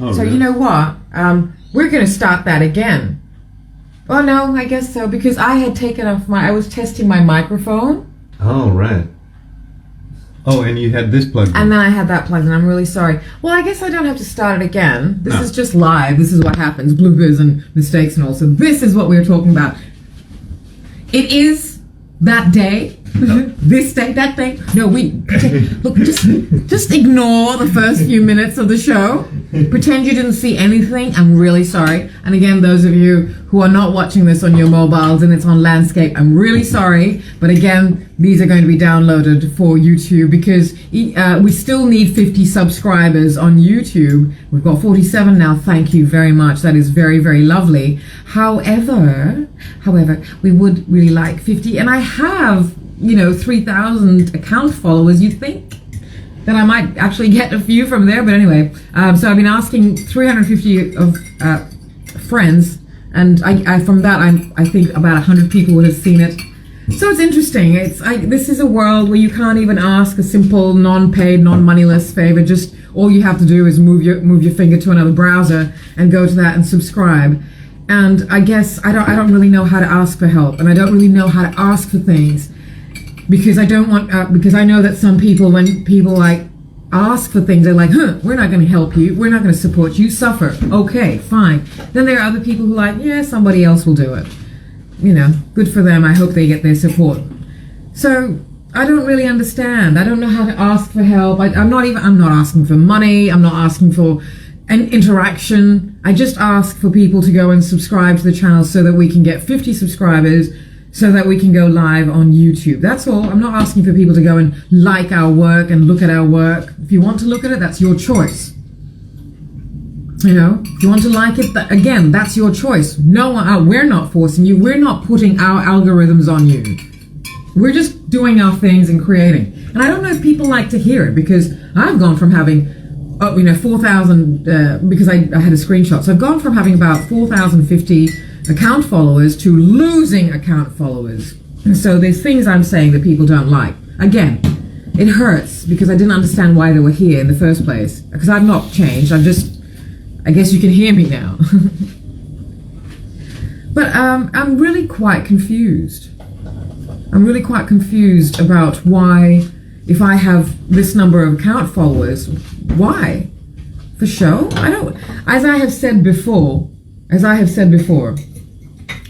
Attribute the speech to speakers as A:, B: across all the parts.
A: Oh,
B: So
A: really?
B: you know what? We're going to start that again. Oh no, I guess so, because I had taken off I was testing my microphone,
A: Oh, right. Oh, and you had this plugged in.
B: and then I had that plugged in. I'm really sorry. Well, I guess I don't have to start it again. This
A: No.
B: is just live. This is what happens. Bloopers and mistakes and all. So this is what we were talking about. It is that day. This day, that day. No, look, just ignore the first few minutes of the show. Pretend you didn't see anything. I'm really sorry. And again, those of you who are not watching this on your mobiles and it's on landscape, I'm really sorry. But again, these are going to be downloaded for YouTube because we still need 50 subscribers on YouTube. We've got 47 now. Thank you very much. That is very, very lovely. However, we would really like 50. And I have 3,000 account followers. You'd think that I might actually get a few from there, but anyway, so I've been asking 350 of friends, and I from that I think about 100 people would have seen it. So it's interesting. This is a world where you can't even ask a simple non-paid, non-moneyless favor. Just all you have to do is move your finger to another browser and go to that and subscribe. And I guess I don't really know how to ask for help, and I don't really know how to ask for things. Because I don't want, because I know that some people, when people like ask for things, they're like, we're not going to help you. We're not going to support you. Suffer. Okay, fine. Then there are other people who are like, yeah, somebody else will do it. Good for them. I hope they get their support. So I don't really understand. I don't know how to ask for help. I'm not asking for money. I'm not asking for an interaction. I just ask for people to go and subscribe to the channel so that we can get 50 subscribers, so that we can go live on YouTube. That's all. I'm not asking for people to go and like our work and look at our work. If you want to look at it, that's your choice. If you want to like it, again, that's your choice. No, we're not forcing you. We're not putting our algorithms on you. We're just doing our things and creating. And I don't know if people like to hear it, because I've gone from having 4,000, because I had a screenshot. So I've gone from having about 4,050 account followers to losing account followers. And so there's things I'm saying that people don't like. Again, it hurts because I didn't understand why they were here in the first place. Because I've not changed. I guess you can hear me now. But I'm really quite confused. I'm really quite confused about why, if I have this number of account followers, why? For show? As I have said before,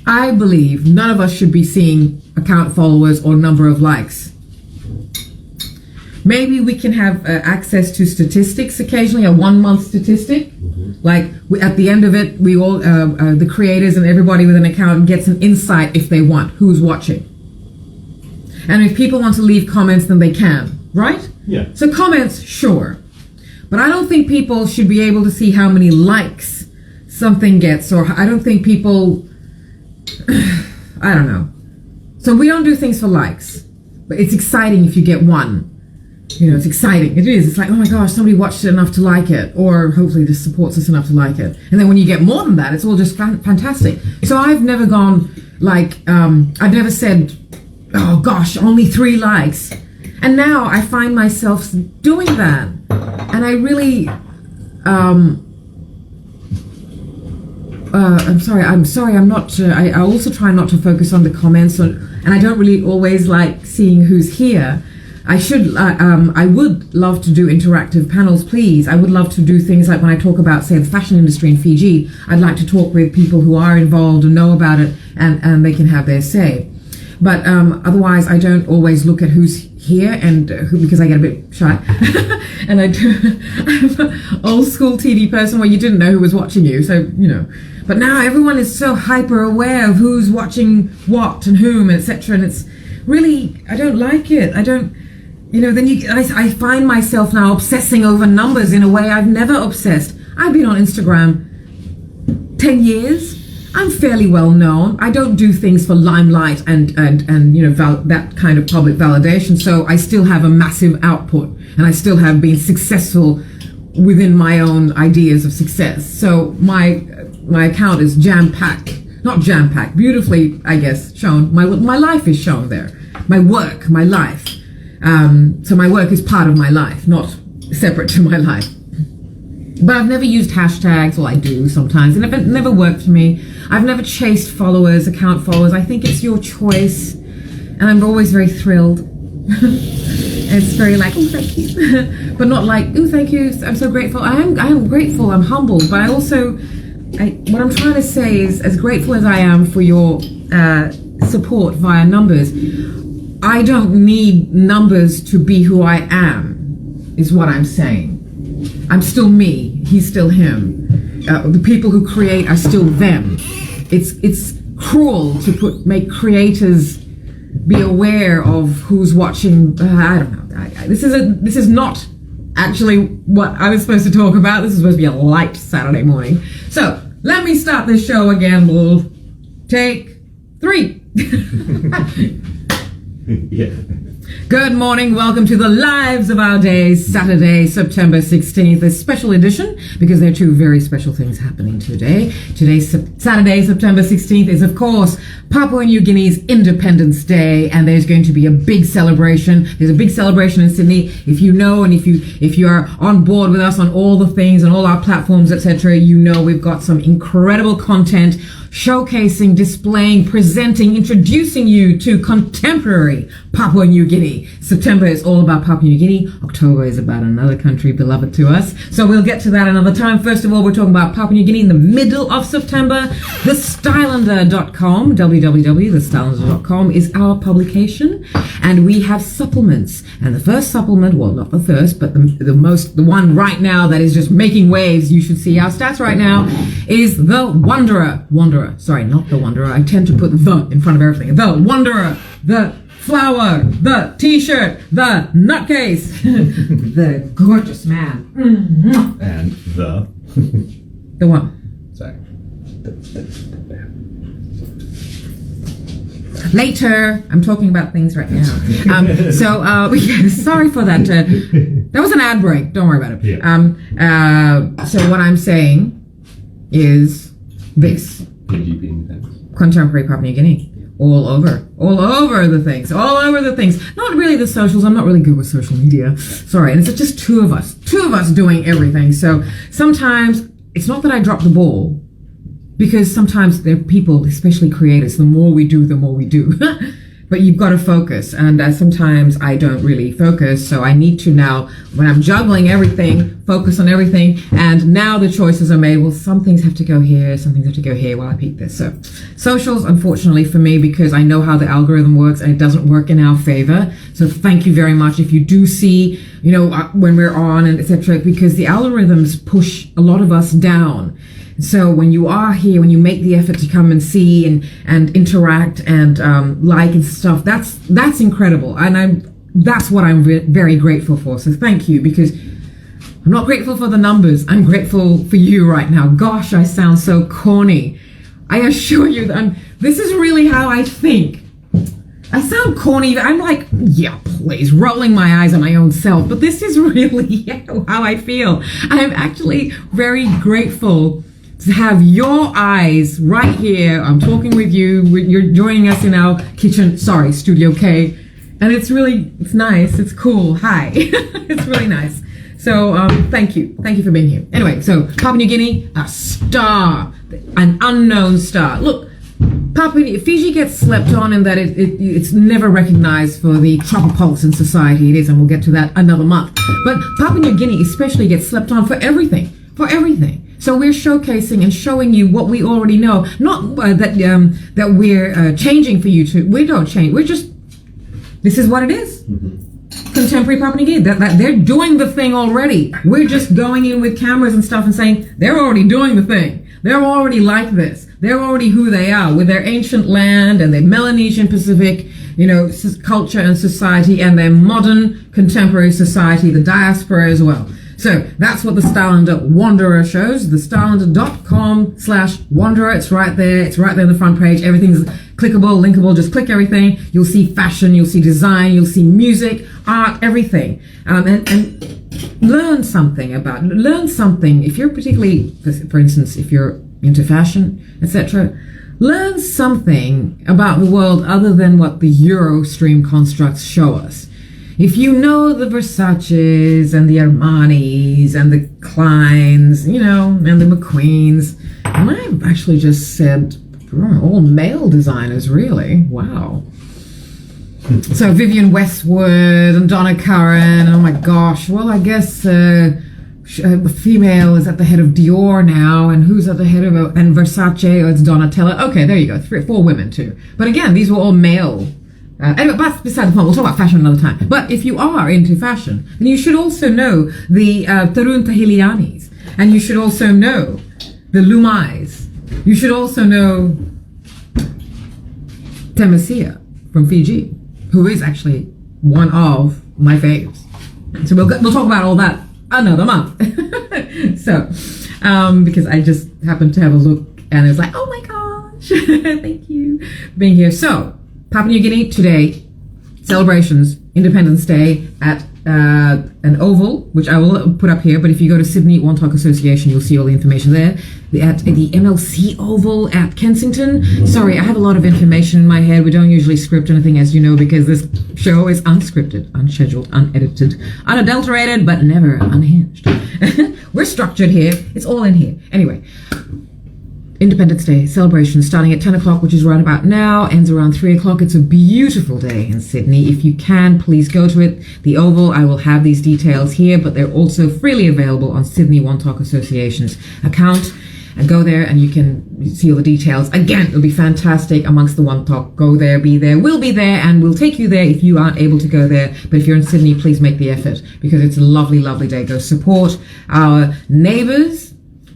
B: I believe none of us should be seeing account followers or number of likes. Maybe we can have access to statistics occasionally, a 1 month statistic. Like at the end of it, we all, the creators and everybody with an account gets an insight if they want, who's watching. And if people want to leave comments, then they can, right?
A: Yeah.
B: So comments, sure. But I don't think people should be able to see how many likes something gets, or I don't think people, I don't know. So we don't do things for likes, but it's exciting if you get one. It's exciting. It is. It's like, oh my gosh, somebody watched it enough to like it, or hopefully this supports us enough to like it. And then when you get more than that, it's all just fantastic. So I've never gone like, I've never said, oh gosh, only 3 likes. And now I find myself doing that. And I really, I'm sorry, I'm not, I also try not to focus on the comments, and I don't really always like seeing who's here. I would love to do interactive panels, please. I would love to do things like when I talk about, say, the fashion industry in Fiji, I'd like to talk with people who are involved and know about it, and they can have their say. But otherwise, I don't always look at who's here, and because I get a bit shy. And I'm an old school TV person where you didn't know who was watching you, so, But now everyone is so hyper aware of who's watching what and whom, etc. And it's really, I don't like it. I don't, I find myself now obsessing over numbers in a way I've never obsessed. I've been on Instagram 10 years. I'm fairly well known. I don't do things for limelight and that kind of public validation. So I still have a massive output, and I still have been successful within my own ideas of success. So my account is not jam-packed, beautifully, I guess, shown. My life is shown there. My work, my life. So my work is part of my life, not separate to my life. But I've never used hashtags. Well, I do sometimes, and it never worked for me. I've never chased followers, account followers. I think it's your choice, and I'm always very thrilled. It's very like, oh, thank you, but not like, oh, thank you, I'm so grateful. I am grateful. I'm humbled, but I also, what I'm trying to say is, as grateful as I am for your support via numbers, I don't need numbers to be who I am, is what I'm saying. I'm still me. He's still him. The people who create are still them. It's cruel to make creators be aware of who's watching. I don't know. This is not actually what I was supposed to talk about. This is supposed to be a light Saturday morning. So let me start this show again. We'll take 3.
A: Yeah.
B: Good morning. Welcome to the Lives of Our Days, Saturday, September 16th, a special edition, because there are 2 very special things happening today. Today's Saturday, September 16th, is, of course, Papua New Guinea's Independence Day, and there's going to be a big celebration. There's a big celebration in Sydney. If you know, and if you are on board with us on all the things and all our platforms, etc., you know we've got some incredible content showcasing, displaying, presenting, introducing you to contemporary Papua New Guinea. September is all about Papua New Guinea. October is about another country beloved to us. So we'll get to that another time. First of all, we're talking about Papua New Guinea in the middle of September. TheStylander.com, www.thestylander.com is our publication. And we have supplements. And the first supplement, well, not the first, but the one right now that is just making waves, you should see our stats right now, is the Wanderer. Sorry, not the Wanderer. I tend to put the in front of everything. The Wanderer, the flower, the t-shirt, the nutcase, the gorgeous man. Mm-hmm.
A: And
B: the one.
A: Sorry.
B: Later, I'm talking about things right now. Sorry for that. That was an ad break. Don't worry about it.
A: Yeah.
B: So what I'm saying is this. Contemporary Papua New Guinea. All over the things. Not really the socials. I'm not really good with social media. Sorry. And it's just 2 of us doing everything. So sometimes it's not that I drop the ball, because sometimes there are people, especially creators, the more we do, the more we do. But you've got to focus. And sometimes I don't really focus. So I need to now, when I'm juggling everything, focus on everything. And now the choices are made. Well, some things have to go here. Some things have to go here while I peek this. So socials, unfortunately for me, because I know how the algorithm works and it doesn't work in our favor. So thank you very much. If you do see, when we're on and etc., because the algorithms push a lot of us down. So when you are here, when you make the effort to come and see and interact and like and stuff, that's incredible. And that's what I'm very grateful for. So thank you, because I'm not grateful for the numbers. I'm grateful for you right now. Gosh, I sound so corny. I assure you that this is really how I think. I sound corny. I'm like, yeah, please, rolling my eyes at my own self. But this is really how I feel. I'm actually very grateful to have your eyes right here. I'm talking with you. You're joining us in our kitchen. Sorry, Studio K. And it's nice. It's cool. Hi. It's really nice. So thank you. Thank you for being here. Anyway, so Papua New Guinea, a star, an unknown star. Look, Fiji gets slept on in that it's never recognized for the tropopolitan society it is, and we'll get to that another month. But Papua New Guinea especially gets slept on for everything. So we're showcasing and showing you what we already know. Not that we're changing for you to. We don't change. We're just. This is what it is. Mm-hmm. Contemporary Papua New Guinea. That they're doing the thing already. We're just going in with cameras and stuff and saying they're already doing the thing. They're already like this. They're already who they are with their ancient land and their Melanesian Pacific, culture and society, and their modern contemporary society, the diaspora as well. So that's what the Stylander Wanderer shows. TheStylander.com/Wanderer. It's right there. It's right there on the front page. Everything's clickable, linkable. Just click everything. You'll see fashion. You'll see design. You'll see music, art, everything. And learn something about it. Learn something. If you're particularly, for instance, if you're into fashion, etc., learn something about the world other than what the Eurostream constructs show us. if you know the Versaces and the Armanis and the Kleins, you know, and the McQueens, and I've actually just said all male designers, really. Wow. So Vivienne Westwood and Donna Karan, oh my gosh. Well, I guess the female is at the head of Dior now, and who's at the head of and Versace? Oh, it's Donatella. Okay, there you go. 4 women too. But again, these were all male. Anyway, that's beside the point. We'll talk about fashion another time. But if you are into fashion, then you should also know the Tarun Tahilianis, and you should also know the Lumais. You should also know Temesia from Fiji, who is actually one of my faves. So we'll talk about all that another month. So, because I just happened to have a look and it was like, oh my gosh, thank you for being here. So, Papua New Guinea today, celebrations, Independence Day at an oval, which I will put up here, but if you go to Sydney Wontok Association, you'll see all the information there. At the MLC Oval at Kensington. Sorry, I have a lot of information in my head. We don't usually script anything, as you know, because this show is unscripted, unscheduled, unedited, unadulterated, but never unhinged. We're structured here. It's all in here. Anyway, Independence Day celebration starting at 10 o'clock, which is right about now, ends around 3 o'clock. It's a beautiful day in Sydney. If you can, please go to it. The Oval, I will have these details here, but they're also freely available on Sydney Wontok Association's account. And go there and you can see all the details. Again, it'll be fantastic amongst the Wontok. Go there, be there. We'll be there and we'll take you there if you aren't able to go there. But if you're in Sydney, please make the effort because it's a lovely, lovely day. Go support our neighbors.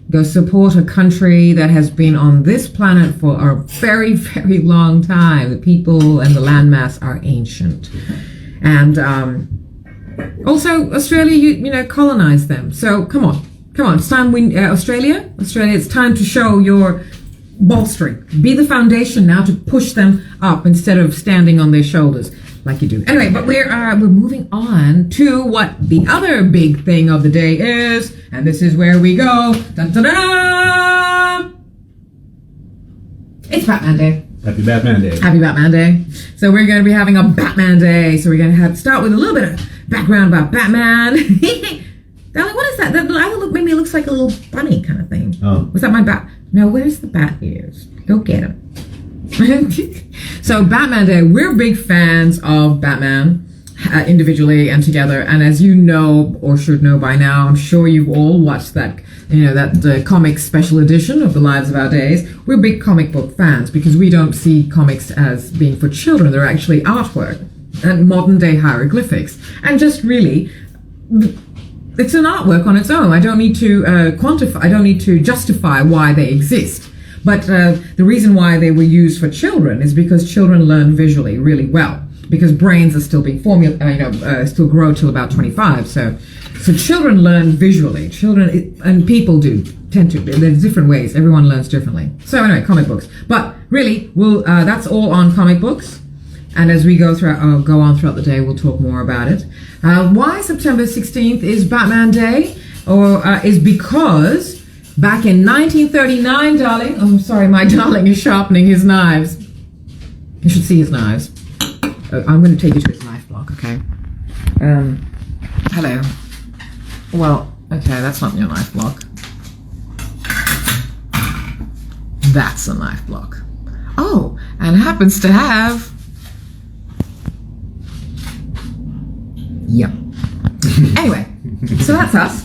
B: Go support a country that has been on this planet for a very, very long time. The people and the landmass are ancient. And also, Australia, you know, colonized them. So come on. Come on, it's time Australia, it's time to show your bolstering. Be the foundation now to push them up instead of standing on their shoulders like you do. Anyway, but we're moving on to what the other big thing of the day is, and this is where we go. Dun, dun, dun! It's Batman Day.
A: Happy Batman Day.
B: Happy Batman Day. So we're going to be having a Batman Day. So we're going to start with a little bit of background about Batman. Darling, what is that? That other look maybe looks like a little bunny kind of thing.
A: Oh.
B: Was that my bat? No, where's the bat ears? Go get him. So Batman Day, we're big fans of Batman individually and together. And as you know, or should know by now, I'm sure you've all watched that, that comic special edition of The Lives of Our Days. We're big comic book fans because we don't see comics as being for children. They're actually artwork and modern day hieroglyphics. And just really, it's an artwork on its own. I don't need to quantify, I don't need to justify why they exist. But the reason why they were used for children is because children learn visually really well. Because brains are still being still grow till about 25. So children learn visually. Children and people tend to. There's different ways. Everyone learns differently. So anyway, comic books. But really, that's all on comic books. And as we go on throughout the day, we'll talk more about it. Why September 16th is Batman Day, is because back in 1939, darling. Oh, I'm sorry, my darling is sharpening his knives. You should see his knives. I'm going to take you to his knife block, okay? Hello. Well, okay, that's not your knife block. That's a knife block. Oh, and happens to have... Yep. Anyway, so that's us.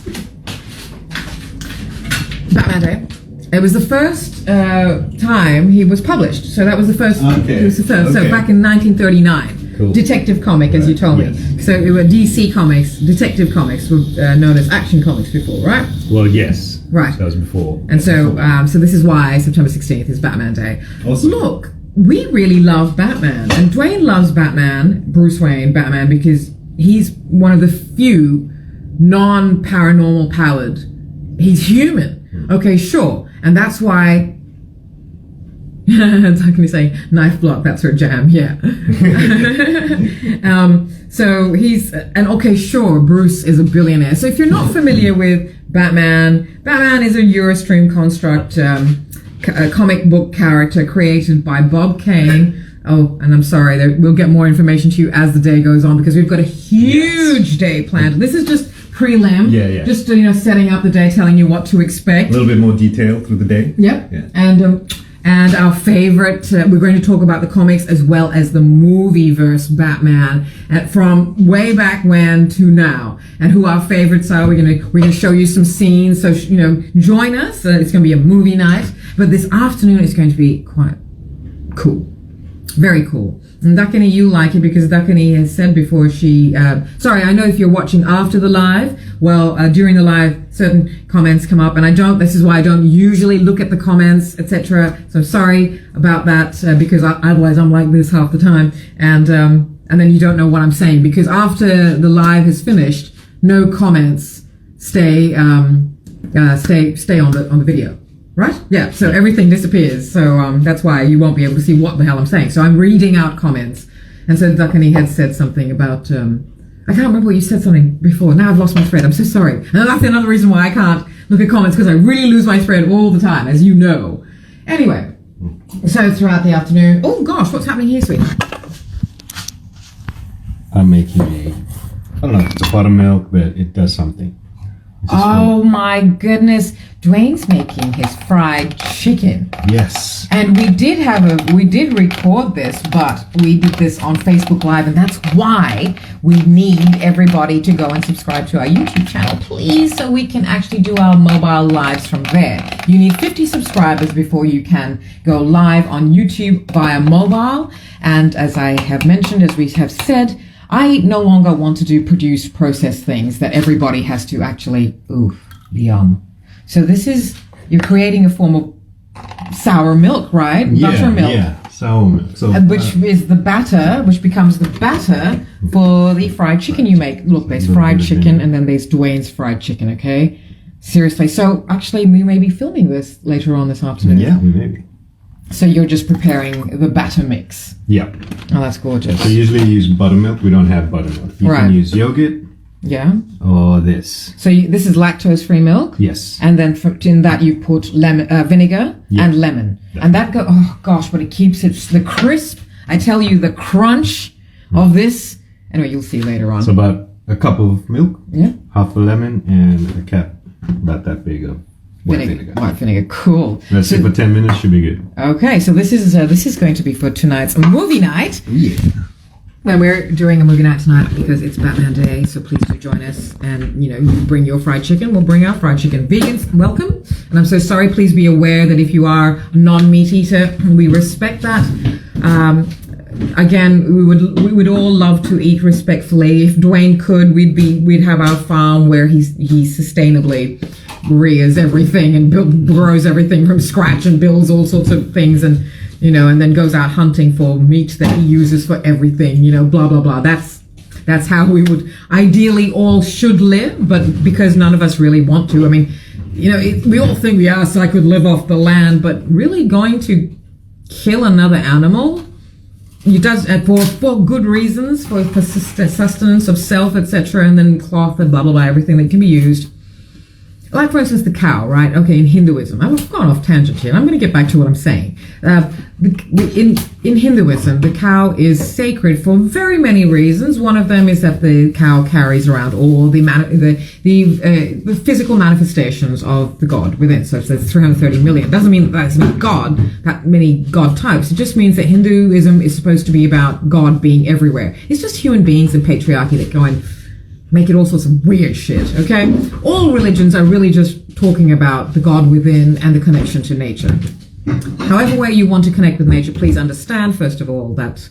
B: Batman Day. It was the first time he was published. So that was the first.
A: Okay.
B: It was the first. So back in 1939.
A: Cool.
B: Detective comic, as you told me.
A: Yes.
B: So it were DC comics. Detective comics were known as action comics before, right?
A: Well, yes.
B: Right.
A: That was before.
B: And so this is why September 16th is Batman Day.
A: Awesome.
B: Look, we really love Batman. And Dwayne loves Batman, Bruce Wayne, Batman, because he's one of the few non-paranormal powered. He's human. Okay, sure. And that's why it's like me saying knife block, that's her jam, yeah. So he's, and okay, sure, Bruce is a billionaire. So if you're not familiar with Batman is a Eurostream construct, a comic book character created by Bob Kane, Oh, and I'm sorry, we'll get more information to you as the day goes on because we've got a huge day planned. This is just prelim.
A: Yeah.
B: Just, setting up the day, telling you what to expect.
A: A little bit more detail through the day.
B: Yep.
A: Yeah.
B: And our favorite, we're going to talk about the comics as well as the movie-verse Batman from way back when to now, and who our favorites are. We're gonna show you some scenes. So join us. It's going to be a movie night, but this afternoon is going to be quite cool, very cool. And Dakini, you like it because Dakini has said before sorry, I know if you're watching after the live, well, during the live, certain comments come up, and this is why I don't usually look at the comments, etc. So sorry about that, because otherwise I'm like this half the time, and then you don't know what I'm saying, because after the live has finished, no comments stay on the video. Right? Yeah, so everything disappears. So that's why you won't be able to see what the hell I'm saying. So I'm reading out comments. And so Dakini had said something about, I can't remember what you said something before. Now I've lost my thread. I'm so sorry. And that's another reason why I can't look at comments, because I really lose my thread all the time, as you know. Anyway, so throughout the afternoon, oh gosh, what's happening here, sweetheart?
A: I'm making I don't know if it's a buttermilk, but it does something.
B: Oh my goodness. Dwayne's making his fried chicken.
A: Yes.
B: And we did record this, but we did this on Facebook Live, and that's why we need everybody to go and subscribe to our YouTube channel, please, so we can actually do our mobile lives from there. You need 50 subscribers before you can go live on YouTube via mobile. And as I have mentioned, as we have said, I no longer want to do produce process things that everybody has to actually, yum. So you're creating a form of sour milk, right? Buttermilk.
A: Yeah, sour milk. So,
B: which is the batter, which becomes the batter for the fried chicken you make. Look, there's fried chicken, and then there's Dwayne's fried chicken, okay? Seriously. So actually, we may be filming this later on this afternoon.
A: Yeah, we may be.
B: So you're just preparing the batter mix.
A: Yeah.
B: Oh, that's gorgeous.
A: So usually you use buttermilk. We don't have buttermilk. You can use yogurt.
B: Yeah.
A: Or this.
B: So this is lactose-free milk.
A: Yes.
B: And then in that you put vinegar and lemon. Yeah. And that oh gosh, but it keeps the crisp. I tell you, the crunch of this. Anyway, you'll see later on.
A: So about a cup of milk.
B: Yeah.
A: Half a lemon and a cap about that big of white vinegar.
B: White vinegar, cool.
A: Let's see, for 10 minutes should be good.
B: Okay, so this is going to be for tonight's movie night.
A: Yeah.
B: Well, we're doing a movie night tonight because it's Batman Day, so please do join us. And, you bring your fried chicken, we'll bring our fried chicken. Vegans, welcome. And I'm so sorry, please be aware that if you are a non-meat eater, we respect that. Again, we would all love to eat respectfully. If Dwayne could, we'd have our farm where he sustainably rears everything and grows everything from scratch and builds all sorts of things, and and then goes out hunting for meat that he uses for everything, blah blah blah. That's how we would ideally all should live, but because none of us really want to. I mean, we all think, yes, I could live off the land, but really going to kill another animal, it does for good reasons, for sustenance of self, etc., and then cloth and blah blah blah, everything that can be used. Like, for instance, the cow, right? Okay, in Hinduism. I've gone off tangent here. I'm going to get back to what I'm saying. In Hinduism, the cow is sacred for very many reasons. One of them is that the cow carries around all the physical manifestations of the god within. So there's 330 million. Doesn't mean that's not God, that many god types. It just means that Hinduism is supposed to be about God being everywhere. It's just human beings and patriarchy that go and make it all sorts of weird shit, okay? All religions are really just talking about the God within and the connection to nature. However way you want to connect with nature, please understand, first of all, that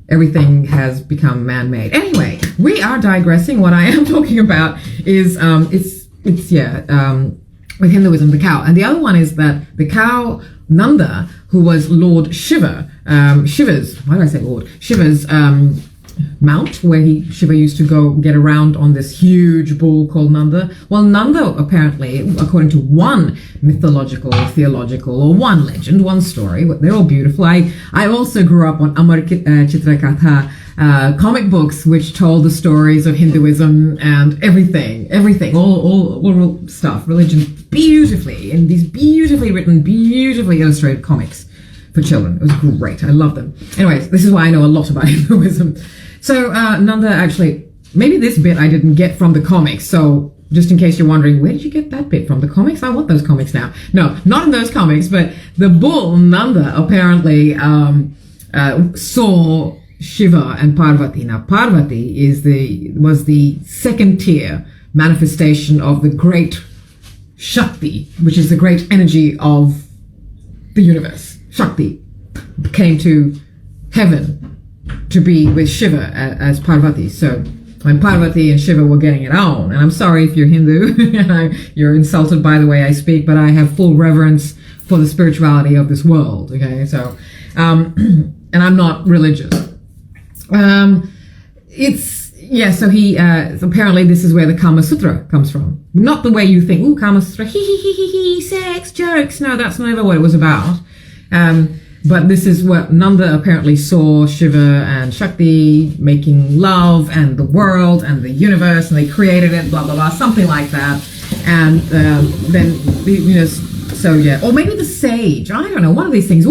B: everything has become man-made. Anyway, we are digressing. What I am talking about is, with Hinduism, the cow. And the other one is that the cow, Nanda, who was Lord Shiva, Shiva's mount, where Shiva used to go get around on this huge bull called Nanda. Well, Nanda, apparently, according to one mythological, theological, or one legend, one story, they're all beautiful. I also grew up on Amar Chitrakatha comic books, which told the stories of Hinduism and everything, all stuff, religion, beautifully, in these beautifully written, beautifully illustrated comics. for children. It was great. I love them. Anyways, this is why I know a lot about Hinduism. So Nanda actually, maybe this bit I didn't get from the comics. So just in case you're wondering, where did you get that bit from? The comics? I want those comics now. No, not in those comics, but the bull Nanda apparently saw Shiva and Parvati. Now Parvati was the second tier manifestation of the great Shakti, which is the great energy of the universe. Shakti came to heaven to be with Shiva as Parvati. So when Parvati and Shiva were getting it on, and I'm sorry if you're Hindu and you're insulted by the way I speak, but I have full reverence for the spirituality of this world. Okay, so and I'm not religious. So he apparently this is where the Kama Sutra comes from. Not the way you think, ooh, Kama Sutra, hee, sex, jokes. No, that's never what it was about. But this is what Nanda apparently saw Shiva and Shakti making love and the world and the universe, and they created it, blah, blah, blah, something like that. And then, so yeah. Or maybe the sage. I don't know. One of these things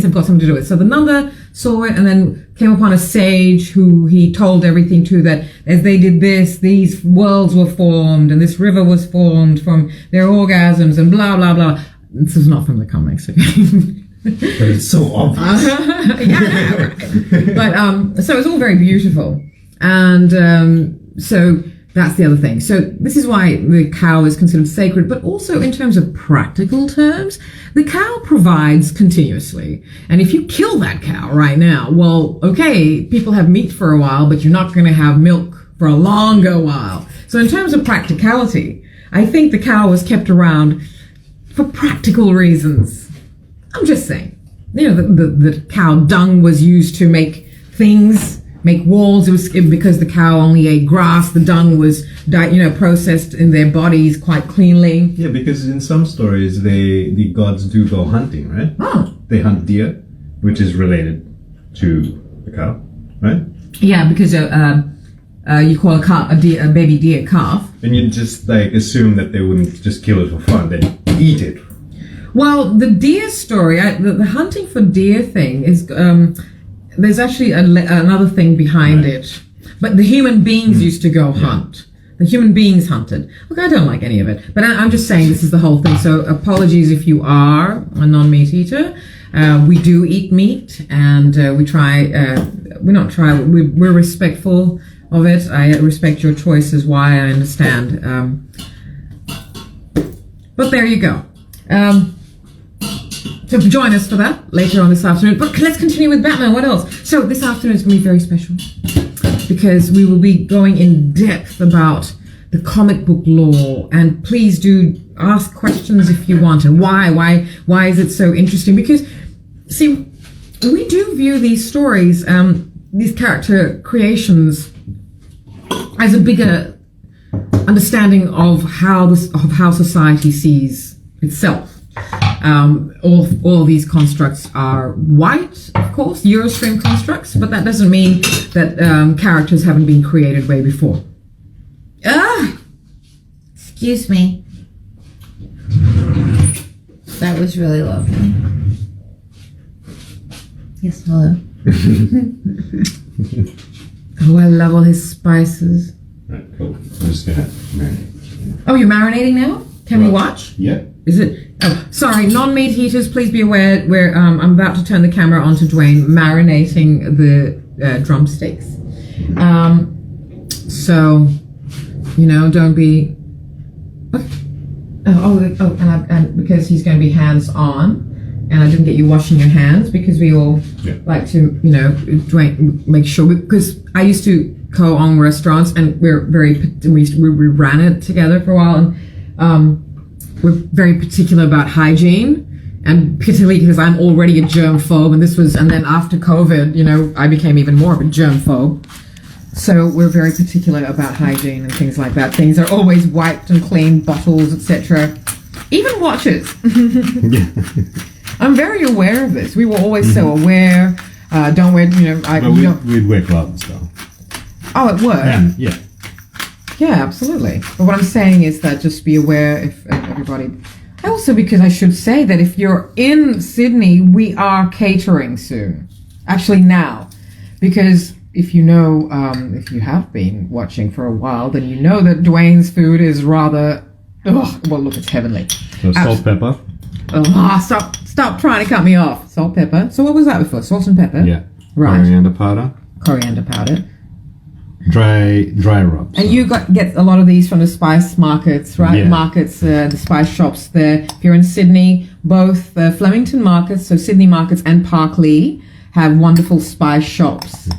B: have got something to do with it. So the Nanda saw it and then came upon a sage who he told everything to, that as they did this, these worlds were formed and this river was formed from their orgasms and blah, blah, blah. This is not from the comics, okay?
A: But it's so obvious.
B: Yeah, right. But so it's all very beautiful, and so that's the other thing. So this is why the cow is considered sacred, but also in terms of practical terms, the cow provides continuously. And if you kill that cow right now, well, okay, people have meat for a while, but you're not going to have milk for a longer while. So in terms of practicality, I think the cow was kept around for practical reasons. I'm just saying, the cow dung was used to make things, make walls. It was because the cow only ate grass. The dung was, processed in their bodies quite cleanly.
A: Yeah, because in some stories, the gods do go hunting, right?
B: Oh.
A: They hunt deer, which is related to the cow, right?
B: Yeah, because you call a baby deer calf.
A: And you just assume that they wouldn't just kill it for fun; they'd eat it.
B: Well, the deer story, the hunting for deer thing is, there's actually another thing behind it. But the human beings used to go hunt. The human beings hunted. Look, I don't like any of it. But I'm just saying this is the whole thing. So apologies if you are a non-meat eater. We do eat meat, and we're respectful of it. I respect your choices, why I understand. But there you go. So join us for that later on this afternoon. But let's continue with Batman. What else? So this afternoon is going to be very special because we will be going in depth about the comic book lore. And please do ask questions if you want. And why is it so interesting? Because, see, we do view these stories, these character creations, as a bigger understanding of how society sees itself. All of these constructs are white, of course, Eurostream constructs, but that doesn't mean that characters haven't been created way before.
C: Excuse me. That was really lovely. Yes, hello.
B: Oh, I love all his spices.
A: Right, cool. I'm just gonna marinate.
B: Oh, you're marinating now? Can we watch?
A: Yeah.
B: Is it? Oh, sorry, non-meat eaters, please be aware where I'm about to turn the camera on to Dwayne marinating the drumsticks. So, don't be... And because he's going to be hands-on, and I didn't get you washing your hands because we all like to, Dwayne, make sure... Because I used to co-own restaurants, and we ran it together for a while, and... we're very particular about hygiene, and particularly because I'm already a germphobe, and then after COVID, I became even more of a germphobe. So we're very particular about hygiene and things like that. Things are always wiped and cleaned, bottles, etc. Even watches. I'm very aware of this. We were always so aware. Don't wear,
A: we'd wear gloves though.
B: Oh, it would.
A: Yeah,
B: absolutely. But what I'm saying is that just be aware if everybody... Also, because I should say that if you're in Sydney, we are catering soon. Actually, now. Because if you know, if you have been watching for a while, then you know that Dwayne's food is rather... Oh, well, look, it's heavenly.
A: So salt, pepper.
B: Oh, stop trying to cut me off. Salt, pepper. So what was that before? Salt and pepper?
A: Yeah.
B: Right.
A: Coriander powder.
B: Coriander powder.
A: Dry rub.
B: And you get a lot of these from the spice markets, right?
A: Yeah.
B: Markets, the spice shops there. If you're in Sydney, both Flemington markets, so Sydney markets and Parklea, have wonderful spice shops.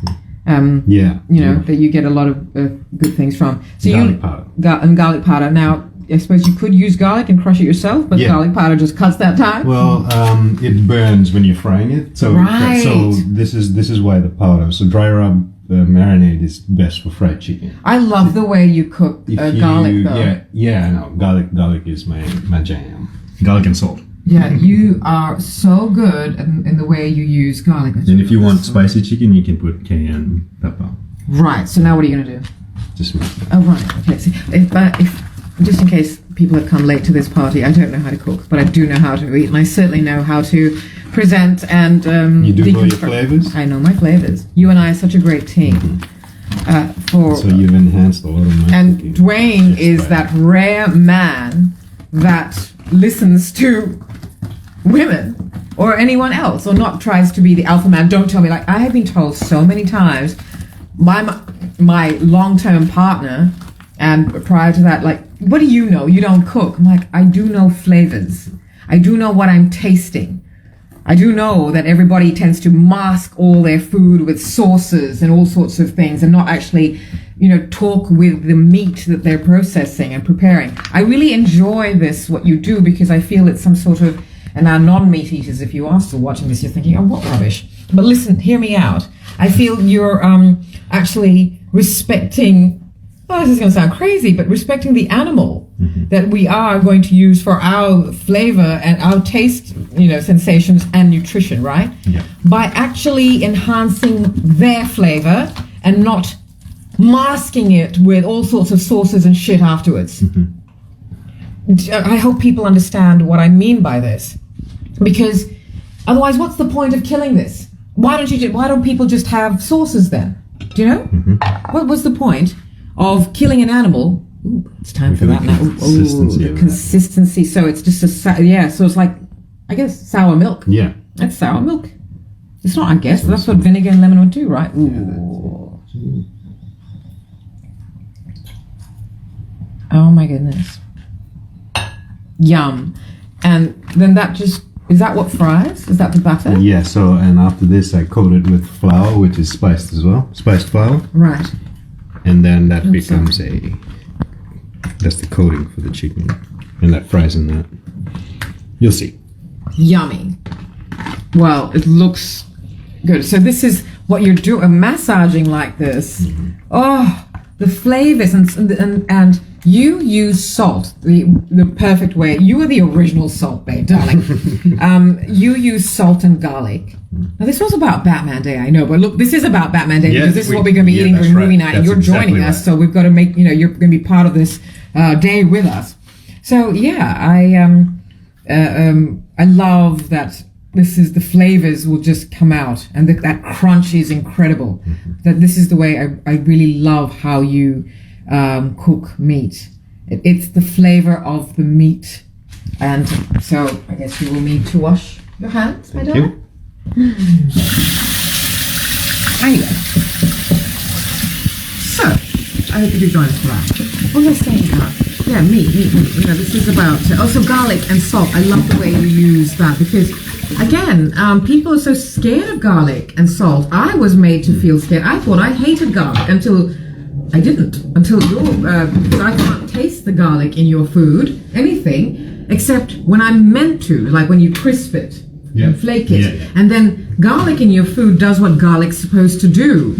A: Yeah.
B: You know, that you get a lot of good things from. So
A: Garlic powder.
B: And garlic powder. Now, I suppose you could use garlic and crush it yourself, but
A: Yeah.
B: garlic powder just cuts that time.
A: Well, it burns when you're frying it. So
B: Right.
A: So this is why the powder. So dry rub marinade is best for fried chicken.
B: I love the way you cook garlic, though.
A: Yeah, I know. Garlic is my jam. Garlic and salt.
B: Yeah, you are so good in the way you use garlic.
A: And if you want spicy chicken, you can put cayenne pepper.
B: Right, so now what are you going to do?
A: Just mix it.
B: Oh, right, okay. See, if just in case people have come late to this party, I don't know how to cook, but I do know how to eat, and I certainly know how to present and
A: You do know your
B: deconstruct.
A: flavors?
B: I know my flavors. You and I are such a great team.
A: So you've enhanced a lot of my
B: And
A: cooking.
B: Dwayne
A: Just
B: is
A: by-
B: that rare man that listens to women or anyone else, or not tries to be the alpha man. Don't tell me, like I have been told so many times by my long-term partner, and prior to that, like, what do you know? You don't cook. I'm like, I do know flavors. I do know what I'm tasting. I do know that everybody tends to mask all their food with sauces and all sorts of things and not actually, talk with the meat that they're processing and preparing. I really enjoy this, what you do, because I feel it's some sort of, and our non-meat eaters, if you are still watching this, you're thinking, oh, what rubbish. But listen, hear me out. I feel you're actually respecting, this is going to sound crazy, but respecting the animal that we are going to use for our flavor and our taste, sensations and nutrition, right?
A: Yeah.
B: By actually enhancing their flavor and not masking it with all sorts of sauces and shit afterwards. I hope people understand what I mean by this, because otherwise, what's the point of killing this? Why don't people just have sauces then? Do you know? What was the point of killing an animal? Ooh, it's time for that now. The consistency. So it's just so it's like, I guess, sour milk.
A: Yeah.
B: That's sour milk. It's not, I guess, but that's what vinegar and lemon would do, right? Ooh. Oh my goodness. Yum. And then is that what fries? Is that the batter?
A: Yeah, so, and after this I coat it with flour, which is spiced as well. Spiced flour.
B: Right.
A: And then that becomes that's the coating for the chicken. And that fries in that. You'll see.
B: Yummy. Well, it looks good. So this is what you're doing, massaging like this. Oh, the flavors and you use salt the perfect way. You are the original salt babe, darling. You use salt and garlic. Now this was about Batman Day, I know, but look, this is about Batman Day because this is what we're going to be eating during movie night, and you're joining us, so we've got to make you're going to be part of this day with us. So yeah, I love that. This is the flavors will just come out, and that crunch is incredible. That this is the way I really love how you cook meat. It's the flavor of the meat, and so I guess you will need to wash your hands, my darling. Anyway, so I hope you do join us for that. What was I saying about? Yeah, meat. This is about also garlic and salt. I love the way you use that because, again, people are so scared of garlic and salt. I was made to feel scared. I thought I hated garlic until I didn't. Until because I can't taste the garlic in your food, anything, except when I'm meant to, like when you crisp it and flake it.
A: Yeah.
B: And then garlic in your food does what garlic's supposed to do.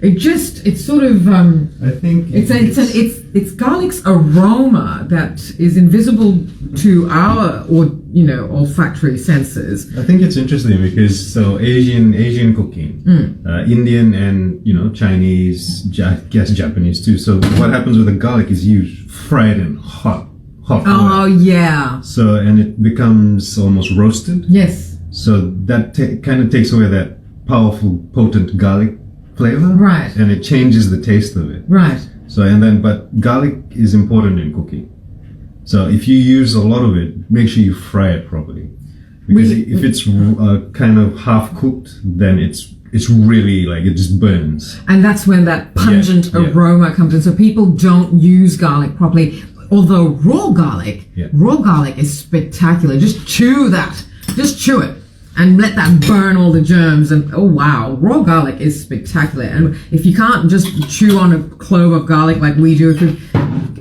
B: It's sort of
A: I think
B: it's garlic's aroma that is invisible to our olfactory senses.
A: I think it's interesting because Asian cooking, Indian and Chinese, I guess Japanese too. So what happens with the garlic is you fry it in hot hot
B: Oh
A: oil.
B: yeah.
A: So, and it becomes almost roasted.
B: Yes.
A: So that kind of takes away that powerful, potent garlic flavor.
B: Right.
A: And it changes the taste of it.
B: Right.
A: So, but garlic is important in cooking. So if you use a lot of it, make sure you fry it properly. Because if it's kind of half cooked, then it's really like it just burns.
B: And that's when that pungent aroma comes in. So people don't use garlic properly. Although raw garlic is spectacular. Just chew that. Just chew it. And let that burn all the germs. And oh wow, raw garlic is spectacular. And if you can't just chew on a clove of garlic like we do,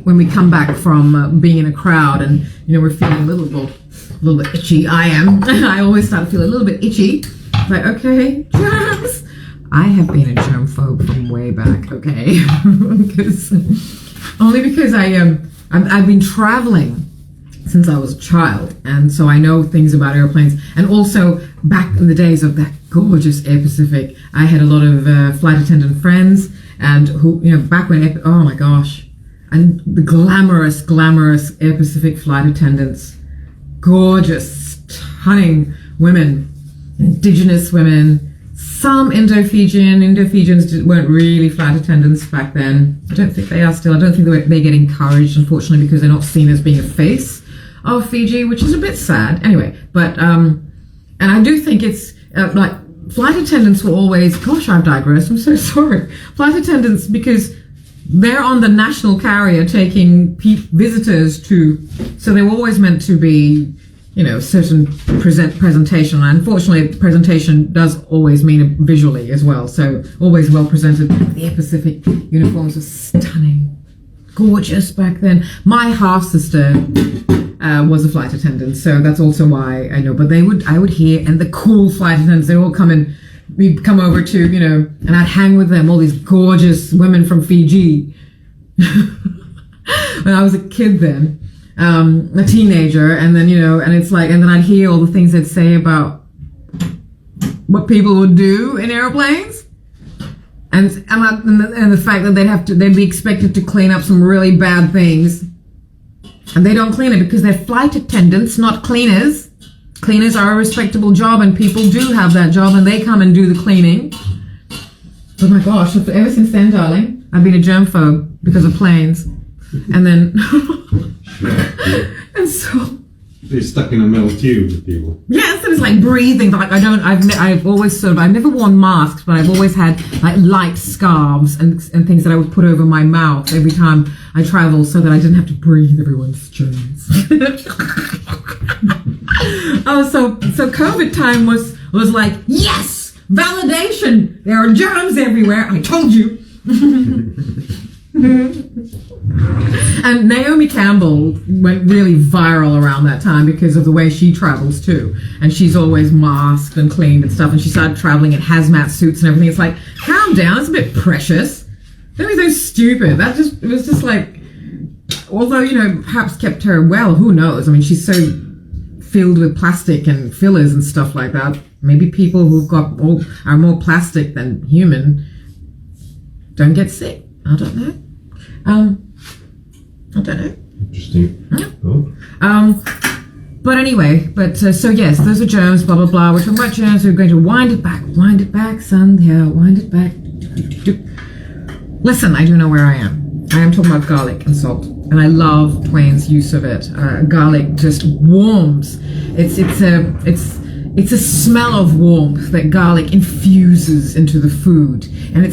B: when we come back from being in a crowd and we're feeling a little bit itchy. I am. I always start to feel a little bit itchy. It's like, okay, germs. I have been a germphobe from way back. Okay, only because I've been traveling since I was a child, and so I know things about airplanes. And also back in the days of that gorgeous Air Pacific, I had a lot of flight attendant friends, and who back when oh my gosh, and the glamorous Air Pacific flight attendants, gorgeous, stunning women, indigenous women. Some Indo-Fijians weren't really flight attendants back then. I don't think they are still. I don't think they get encouraged, unfortunately, because they're not seen as being a face of Fiji, which is a bit sad. Anyway, but and I do think it's like flight attendants were always. Gosh, I've digressed. I'm so sorry. Flight attendants, because they're on the national carrier taking visitors to. So they were always meant to be. Certain presentation. Unfortunately, presentation does always mean visually as well. So always well presented. The Air Pacific uniforms were stunning, gorgeous back then. My half sister was a flight attendant, so that's also why I know. But I would hear, and the cool flight attendants, they all come in. We'd come over to, and I'd hang with them. All these gorgeous women from Fiji. When I was a kid then. A teenager, and then and it's like, and then I'd hear all the things they'd say about what people would do in airplanes, and the fact that they'd be expected to clean up some really bad things, and they don't clean it because they're flight attendants, not cleaners. Cleaners are a respectable job, and people do have that job, and they come and do the cleaning. Oh my gosh! Ever since then, darling, I've been a germphobe because of planes, and then. And so
A: they're stuck in a metal tube with people.
B: Yes, and it's like breathing. Like I've always I've never worn masks, but I've always had like light scarves and things that I would put over my mouth every time I travel, so that I didn't have to breathe everyone's germs. Oh, so COVID time was like, yes, validation. There are germs everywhere. I told you. And Naomi Campbell went really viral around that time because of the way she travels too, and she's always masked and cleaned and stuff, and she started traveling in hazmat suits and everything. It's like, calm down, it's a bit precious, don't be so stupid. It was just like, although perhaps kept her well, who knows. I mean, she's so filled with plastic and fillers and stuff like that. Maybe people are more plastic than human don't get sick. I don't know. I don't know.
A: Interesting.
B: Yeah.
A: Oh.
B: But anyway, so yes, those are germs, blah, blah, blah. We're talking about germs. We're going to wind it back, son. Yeah, wind it back. Listen, I do know where I am. I am talking about garlic and salt. And I love Dwayne's use of it. Garlic just warms. It's a smell of warmth that garlic infuses into the food. And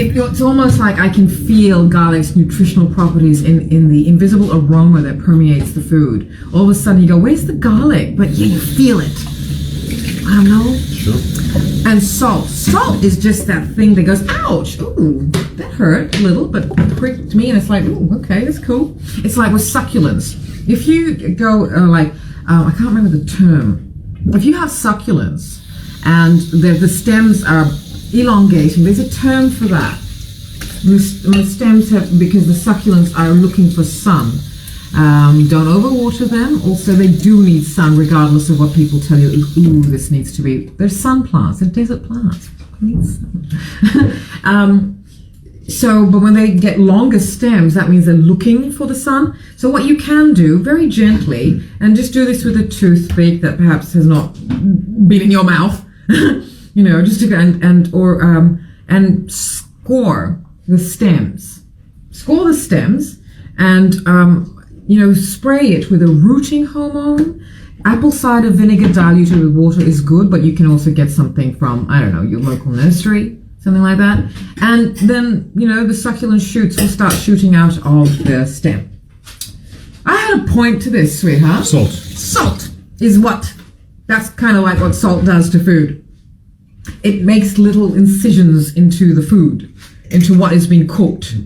B: it's almost like I can feel garlic's nutritional properties in the invisible aroma that permeates the food. All of a sudden you go, where's the garlic? But yeah, you feel it. I don't know.
A: Sure.
B: And salt. Salt is just that thing that goes, ouch, ooh, that hurt a little, but pricked me, and it's like, ooh, okay, that's cool. It's like with succulents. If you go I can't remember the term. If you have succulents and the stems are elongating, there's a term for that. The stems have, because the succulents are looking for sun. Don't overwater them. Also, they do need sun, regardless of what people tell you. Ooh, this needs to be. They're sun plants. They're desert plants. They need sun. but when they get longer stems, that means they're looking for the sun. So what you can do very gently, and just do this with a toothpick that perhaps has not been in your mouth, just to and score the stems. Score the stems, and spray it with a rooting hormone. Apple cider vinegar diluted with water is good, but you can also get something from, I don't know, your local nursery, something like that. And then, the succulent shoots will start shooting out of the stem. I had a point to this, sweetheart.
A: Salt.
B: Salt is that's kind of like what salt does to food. It makes little incisions into the food, into what is being cooked,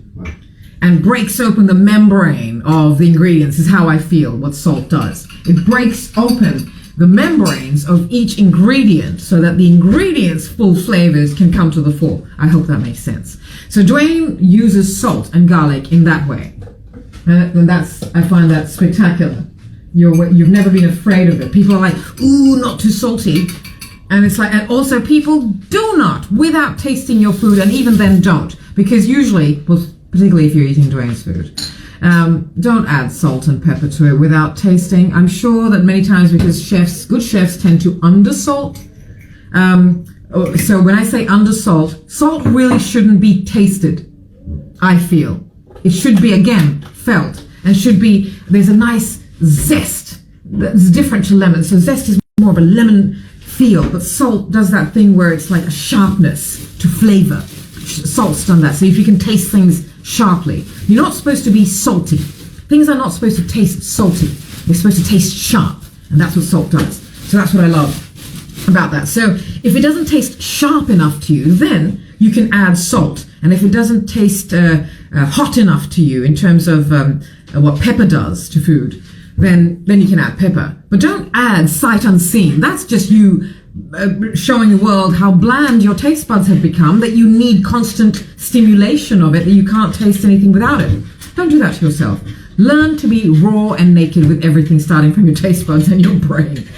B: and breaks open the membrane of the ingredients, is how I feel what salt does. It breaks open the membranes of each ingredient so that the ingredients' full flavors can come to the fore. I hope that makes sense. So Dwayne uses salt and garlic in that way. And I find that spectacular. You've never been afraid of it. People are like, ooh, not too salty. And it's like, and also people do not, without tasting your food, and even then don't. Because usually, well, particularly if you're eating Dwayne's food, don't add salt and pepper to it without tasting. I'm sure that many times, because good chefs tend to undersalt. So when I say undersalt, salt really shouldn't be tasted, I feel. It should be, again, felt. And there's a nice zest that's different to lemon. So zest is more of a lemon feel, but salt does that thing where it's like a sharpness to flavor. Salt's done that. So if you can taste things sharply, you're not supposed to be salty. Things are not supposed to taste salty. They're supposed to taste sharp, and that's what salt does. So that's what I love about that. So if it doesn't taste sharp enough to you, then you can add salt. And if it doesn't taste hot enough to you in terms of what pepper does to food, then you can add pepper. But don't add sight unseen. That's just you showing the world how bland your taste buds have become, that you need constant stimulation of it, that you can't taste anything without it. Don't do that to yourself. Learn to be raw and naked with everything starting from your taste buds and your brain.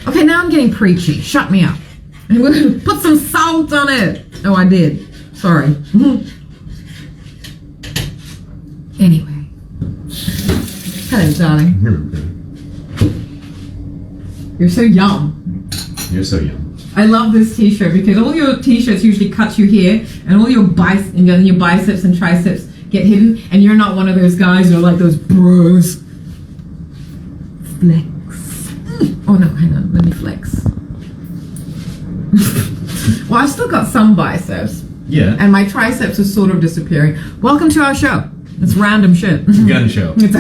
B: Okay, now I'm getting preachy. Shut me up. And we're going to put some salt on it. Oh, I did. Sorry. Anyway. Hello, darling. You're so young.
A: You're so young.
B: I love this t-shirt because all your t-shirts usually cut you here, and all your biceps and triceps get hidden, and you're not one of those guys who are like those bros. Flex. Oh no, hang on, let me flex. Well, I've still got some biceps.
A: Yeah.
B: And my triceps are sort of disappearing. Welcome to our show. It's random shit.
A: Gun show.
B: It's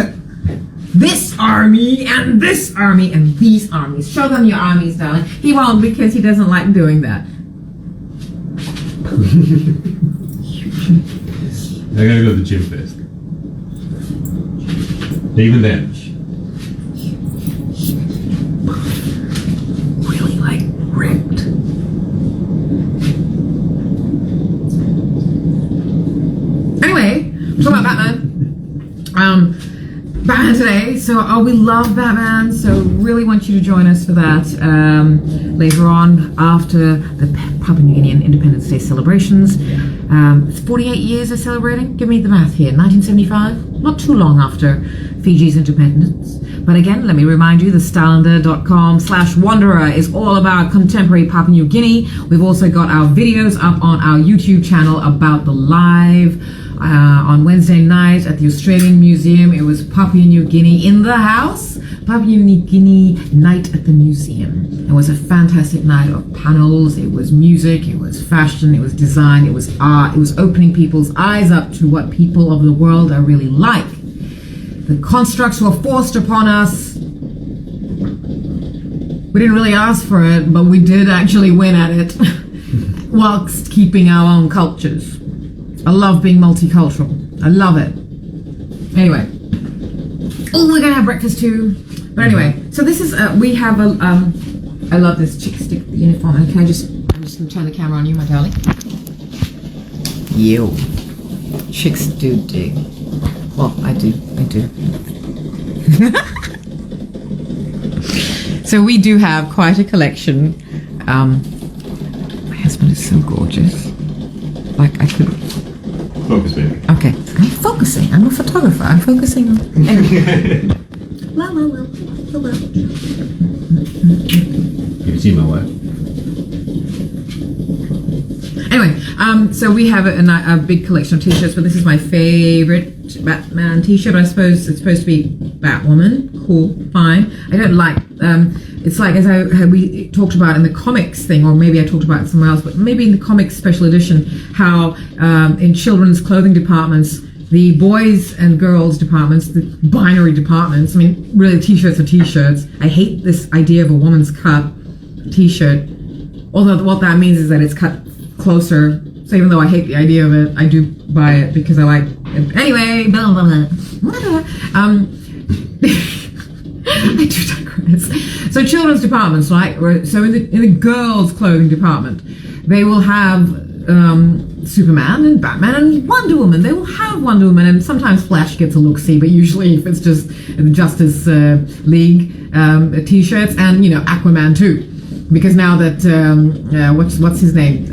B: this army and this army and these armies. Show them your armies, darling. He won't, because he doesn't like doing that.
A: I gotta go to the gym first. Even then.
B: Really, like, ripped. Anyway, we're talking about Batman. Batman today. So, we love Batman. So, really want you to join us for that later on after the Papua New Guinean Independence Day celebrations. It's 48 years they're celebrating. Give me the math here. 1975. Not too long after Fiji's independence. But again, let me remind you, thestylender.com/wanderer is all about contemporary Papua New Guinea. We've also got our videos up on our YouTube channel about the live on Wednesday night at the Australian Museum. It was Papua New Guinea in the house. Papua New Guinea night at the museum. It was a fantastic night of panels. It was music, it was fashion, it was design, it was art. It was opening people's eyes up to what people of the world are really like. The constructs were forced upon us. We didn't really ask for it, but we did actually win at it whilst keeping our own cultures. I love being multicultural. I love it. Anyway. Oh, we're going to have breakfast too. But anyway, so this is, we have a, I love this chick stick uniform. And I'm just going to turn the camera on you, my darling. You. Chicks do dig. Well, I do. So we do have quite a collection. My husband is so gorgeous. Like, I could
A: Focus, baby.
B: Okay, I'm focusing. I'm a photographer. I'm focusing on. Anyway. Well.
A: You see my wife?
B: Anyway, so we have a big collection of t-shirts, but this is my favorite Batman t-shirt. I suppose it's supposed to be Batwoman. Cool, fine. I don't like. It's like as we talked about in the comics thing, or maybe I talked about it somewhere else, but maybe in the comics special edition, how in children's clothing departments, the boys and girls departments, the binary departments. I mean, really, t-shirts are t-shirts. I hate this idea of a woman's cut t-shirt. Although what that means is that it's cut closer. So even though I hate the idea of it, I do buy it because I like it. Anyway, blah, blah, blah. I do digress. So children's departments, right? So in the girls' clothing department, they will have Superman and Batman and Wonder Woman. They will have Wonder Woman, and sometimes Flash gets a look-see, but usually if it's just the Justice League t-shirts, and Aquaman too, because now that what's his name,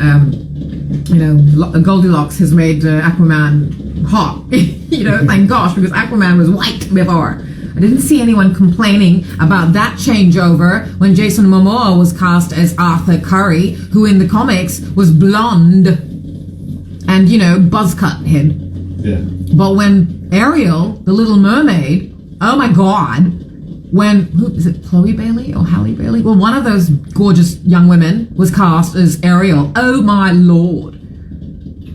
B: Goldilocks has made Aquaman hot. Thank gosh, because Aquaman was white before. I didn't see anyone complaining about that changeover when Jason Momoa was cast as Arthur Curry, who in the comics was blonde and, buzz cut head.
A: Yeah.
B: But when Ariel, the Little Mermaid, oh my God, who is it, Chloe Bailey or Halle Bailey? Well, one of those gorgeous young women was cast as Ariel. Oh my Lord.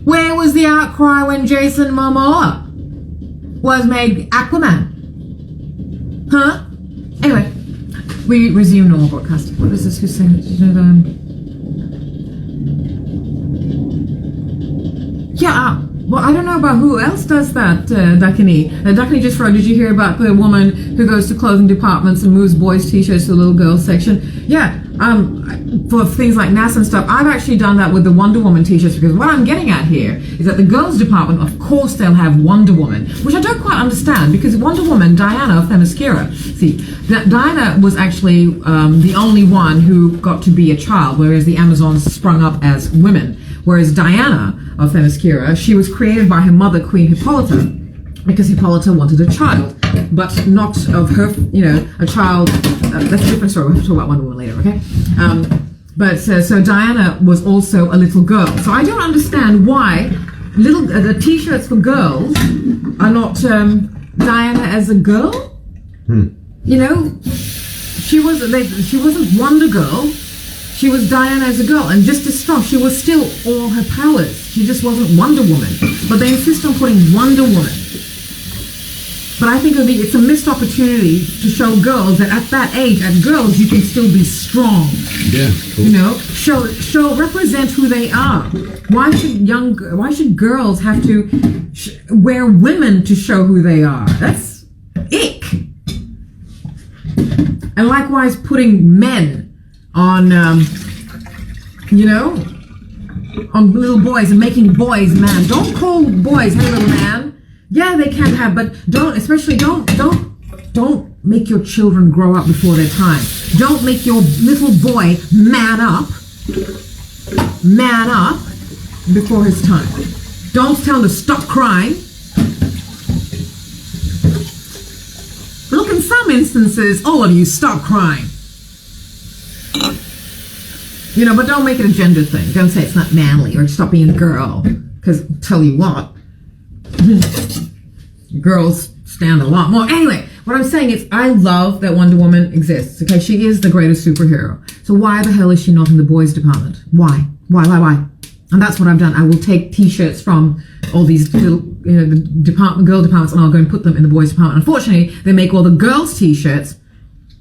B: Where was the outcry when Jason Momoa was made Aquaman? Huh? Anyway, we resume normal broadcasting. What is this? Who's saying it? Well, I don't know about who else does that, Dakini. Dakini just wrote, did you hear about the woman who goes to clothing departments and moves boys' t-shirts to the little girls section? Yeah, for things like NASA and stuff, I've actually done that with the Wonder Woman t-shirts, because what I'm getting at here is that the girls' department, of course, they'll have Wonder Woman, which I don't quite understand, because Wonder Woman, Diana of Themyscira, Diana was actually the only one who got to be a child, whereas the Amazons sprung up as women. Whereas Diana of Themyscira, she was created by her mother, Queen Hippolyta, because Hippolyta wanted a child, but not of her, a child. That's a different story. We'll have to talk about Wonder Woman later, okay? So Diana was also a little girl. So I don't understand why the t-shirts for girls are not Diana as a girl. She wasn't Wonder Girl. She was Diana as a girl, and just as strong. She was still all her powers. She just wasn't Wonder Woman. But they insist on putting Wonder Woman. But I think it's a missed opportunity to show girls that at that age, as girls, you can still be strong.
A: Yeah, cool.
B: Show represent who they are. Why should girls have to wear women to show who they are? That's ick. And likewise, putting men on, on little boys and making boys man. Don't call boys, hey little man. Yeah, they can have, but don't make your children grow up before their time. Don't make your little boy man up before his time. Don't tell him to stop crying. Look, in some instances, all of you stop crying. But don't make it a gender thing. Don't say it's not manly or stop being a girl. Because tell you what, girls stand a lot more. Anyway, what I'm saying is I love that Wonder Woman exists. Okay, she is the greatest superhero. So why the hell is she not in the boys department? Why? And that's what I've done. I will take t-shirts from all these little, the girl departments, and I'll go and put them in the boys department. Unfortunately, they make all the girls t-shirts.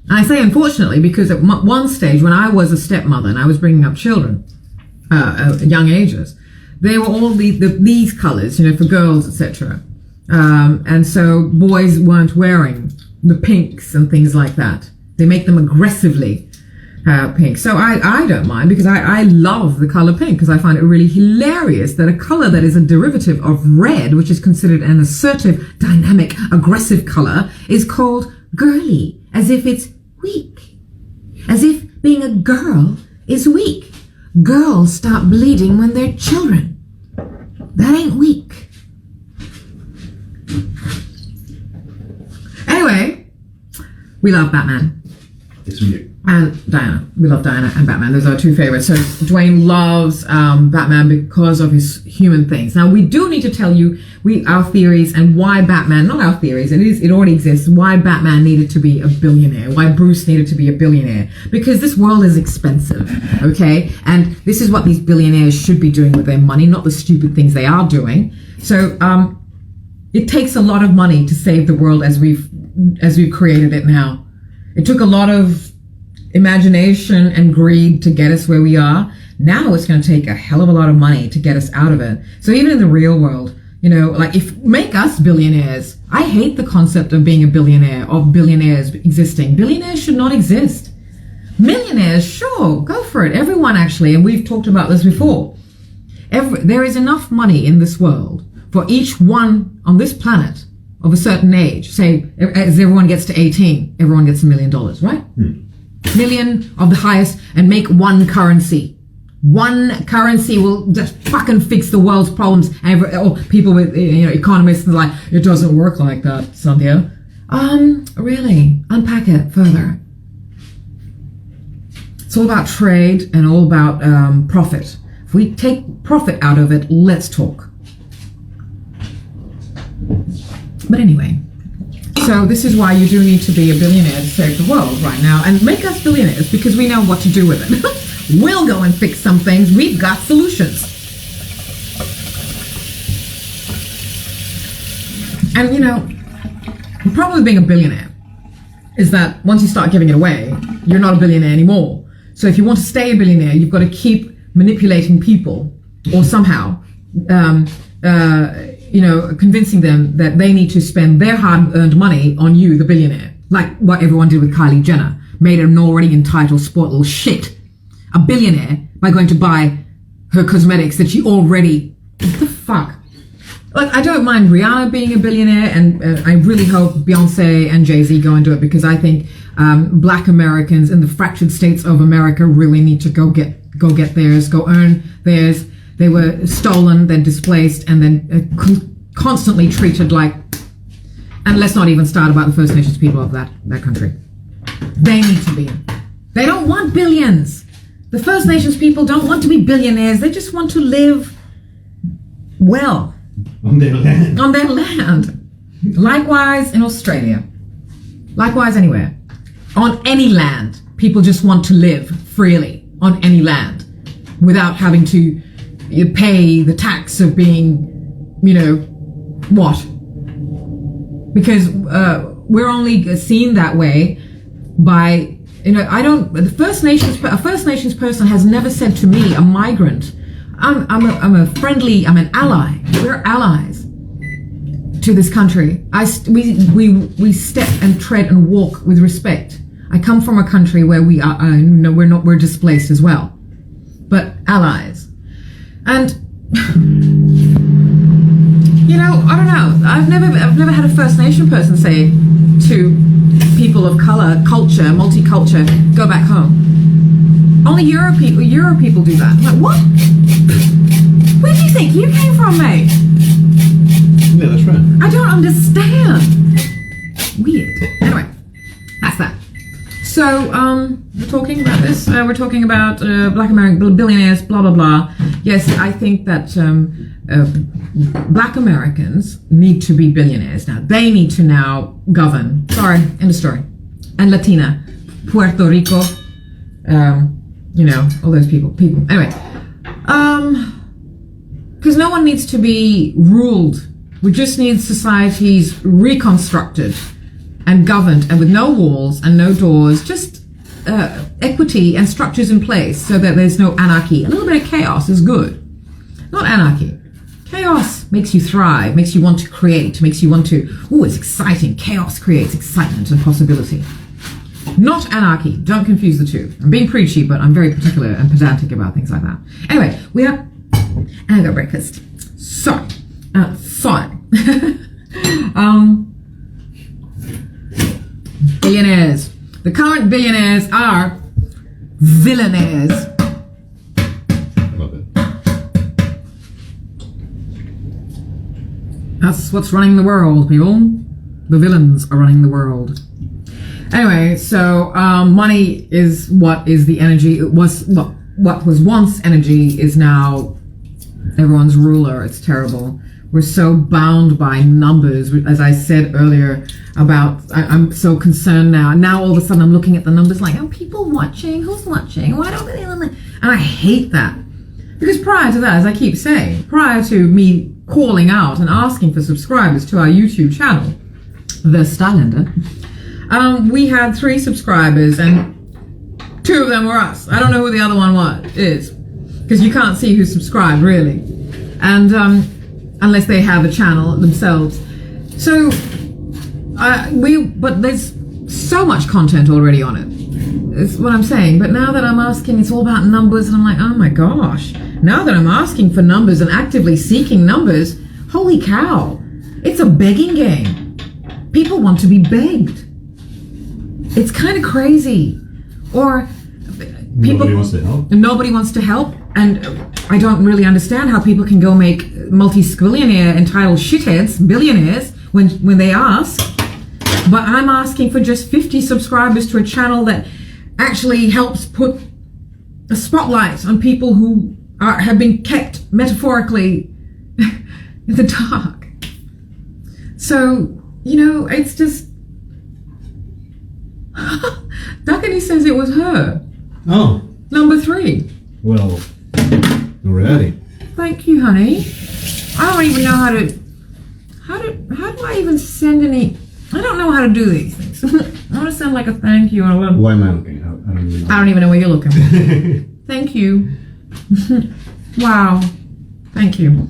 B: And I say unfortunately because at one stage when I was a stepmother and I was bringing up children at young ages, they were all these colors, for girls, etc. And so boys weren't wearing the pinks and things like that. They make them aggressively pink. So I don't mind, because I love the color pink, because I find it really hilarious that a color that is a derivative of red, which is considered an assertive, dynamic, aggressive color, is called girly, as if it's weak. As if being a girl is weak. Girls start bleeding when they're children. That ain't weak. We love Batman.
A: Yes, we do.
B: And Diana. We love Diana and Batman. Those are our two favorites. So Dwayne loves Batman because of his human things. Now, we do need to tell you our theories and why Batman, not our theories, it already exists, why Batman needed to be a billionaire, why Bruce needed to be a billionaire. Because this world is expensive, okay? And this is what these billionaires should be doing with their money, not the stupid things they are doing. So it takes a lot of money to save the world as we've created it now. It took a lot of imagination and greed to get us where we are. Now it's going to take a hell of a lot of money to get us out of it. So even in the real world, like make us billionaires. I hate the concept of being a billionaire, of billionaires existing. Billionaires should not exist. Millionaires, sure, go for it. Everyone actually, and we've talked about this before. There is enough money in this world for each one on this planet of a certain age. Say, as everyone gets to 18, everyone gets $1 million, right? Million of the highest, and make one currency. One currency will just fucking fix the world's problems. People with, economists are like, it doesn't work like that, Sandhya. Really? Unpack it further. It's all about trade and all about profit. If we take profit out of it, let's talk. But anyway, so this is why you do need to be a billionaire to save the world right now, and make us billionaires because we know what to do with it. We'll go and fix some things. We've got solutions. And the problem with being a billionaire is that once you start giving it away, you're not a billionaire anymore. So if you want to stay a billionaire, you've got to keep manipulating people or somehow convincing them that they need to spend their hard-earned money on you, the billionaire. Like what everyone did with Kylie Jenner. Made an already entitled sport little shit a billionaire by going to buy her cosmetics that she already... What the fuck? Like, I don't mind Rihanna being a billionaire, and I really hope Beyonce and Jay-Z go and do it, because I think Black Americans in the fractured states of America really need to go get theirs, go earn theirs. They were stolen, then displaced, and then constantly treated like... And let's not even start about the First Nations people of that country. They need to be. They don't want billions. The First Nations people don't want to be billionaires. They just want to live well.
A: On their land.
B: On their land. Likewise in Australia. Likewise anywhere. On any land. People just want to live freely on any land without having to pay the tax of being, what? Because we're only seen that way by, a First Nations person has never said to me, a migrant, I'm an ally. We're allies to this country. We step and tread and walk with respect. I come from a country where we're displaced as well, but allies. And I don't know. I've never had a First Nation person say to people of color, culture, multicultural, go back home. Only Euro people do that. I'm like, what? Where do you think you came from, mate?
A: Yeah, that's right.
B: I don't understand. Weird. Anyway, that's that. So, we're talking about this. We're talking about Black American billionaires, blah, blah, blah. Yes, I think that Black Americans need to be billionaires now. They need to now govern. Sorry, end of story. And Latina, Puerto Rico, all those people. Anyway, because no one needs to be ruled. We just need societies reconstructed and governed, and with no walls and no doors, just equity and structures in place so that there's no anarchy. A little bit of chaos is good. Not anarchy. Chaos makes you thrive, makes you want to create, makes you want to, it's exciting. Chaos creates excitement and possibility. Not anarchy. Don't confuse the two. I'm being preachy, but I'm very particular and pedantic about things like that. Anyway, I got breakfast. Sorry. Billionaires. The current billionaires are villainaires.
A: Love it.
B: That's what's running the world, people. The villains are running the world. Anyway, so money is what is the energy. It was what was once energy is now everyone's ruler. It's terrible. We're so bound by numbers. As I said earlier about, I'm so concerned now. Now all of a sudden I'm looking at the numbers like, are people watching? Who's watching? Why don't they? And I hate that. Because prior to that, as I keep saying, prior to me calling out and asking for subscribers to our YouTube channel, The Starlander, we had 3 subscribers and 2 of them were us. I don't know who the other one is, because you can't see who subscribed really, and unless they have a channel themselves. So but there's so much content already on it. Is what I'm saying. But now that I'm asking, it's all about numbers, and I'm like, oh my gosh. Now that I'm asking for numbers and actively seeking numbers, holy cow, it's a begging game. People want to be begged. It's kind of crazy. Or people,
A: Nobody wants to help.
B: Nobody wants to help, and I don't really understand how people can go make multi-squillionaire entitled shitheads, billionaires, when they ask. But I'm asking for just 50 subscribers to a channel that actually helps put a spotlight on people who have been kept metaphorically in the dark. So, it's just... Duckany says it was her.
A: Oh.
B: Number 3.
A: Well, already.
B: Thank you, honey. I don't even know how do I even send any... I don't know how to do these things. I want to send like a thank you or a little...
A: Why am I looking? I don't even know.
B: I don't even know where you're looking. Thank you. Wow. Thank you.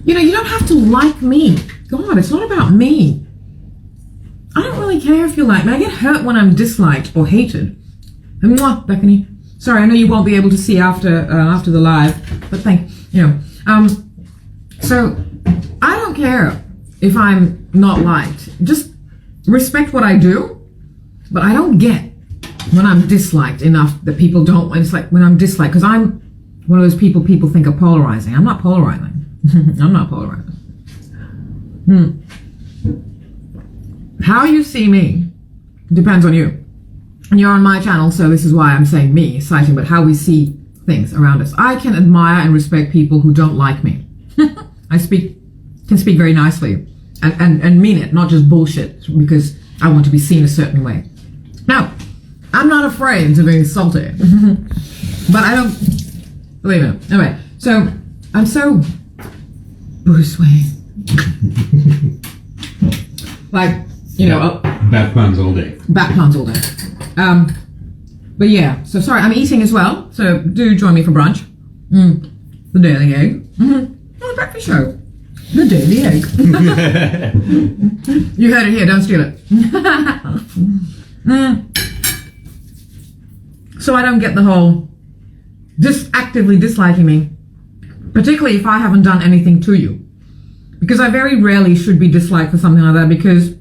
B: You don't have to like me. God, it's not about me. I don't really care if you like me. I get hurt when I'm disliked or hated. Mwah, Bethany. Sorry, I know you won't be able to see after the live, but so I don't care if I'm not liked. Just respect what I do, but I don't get when I'm disliked enough that people don't. It's like when I'm disliked, because I'm one of those people think are polarizing. I'm not polarizing. I'm not polarizing. How you see me depends on you. And you're on my channel, so this is why I'm saying me, citing, but how we see things around us. I can admire and respect people who don't like me. I can speak very nicely and mean it, not just bullshit because I want to be seen a certain way. Now, I'm not afraid to be salty, but I don't believe it. Anyway, so I'm so Bruce Wayne. Like,
A: Bat puns all day.
B: Bat puns all day. But yeah, so sorry, I'm eating as well, so do join me for brunch. The Daily Egg. The breakfast show. The Daily Egg. You heard it here, don't steal it. So I don't get the whole actively disliking me, particularly if I haven't done anything to you. Because I very rarely should be disliked for something like that, because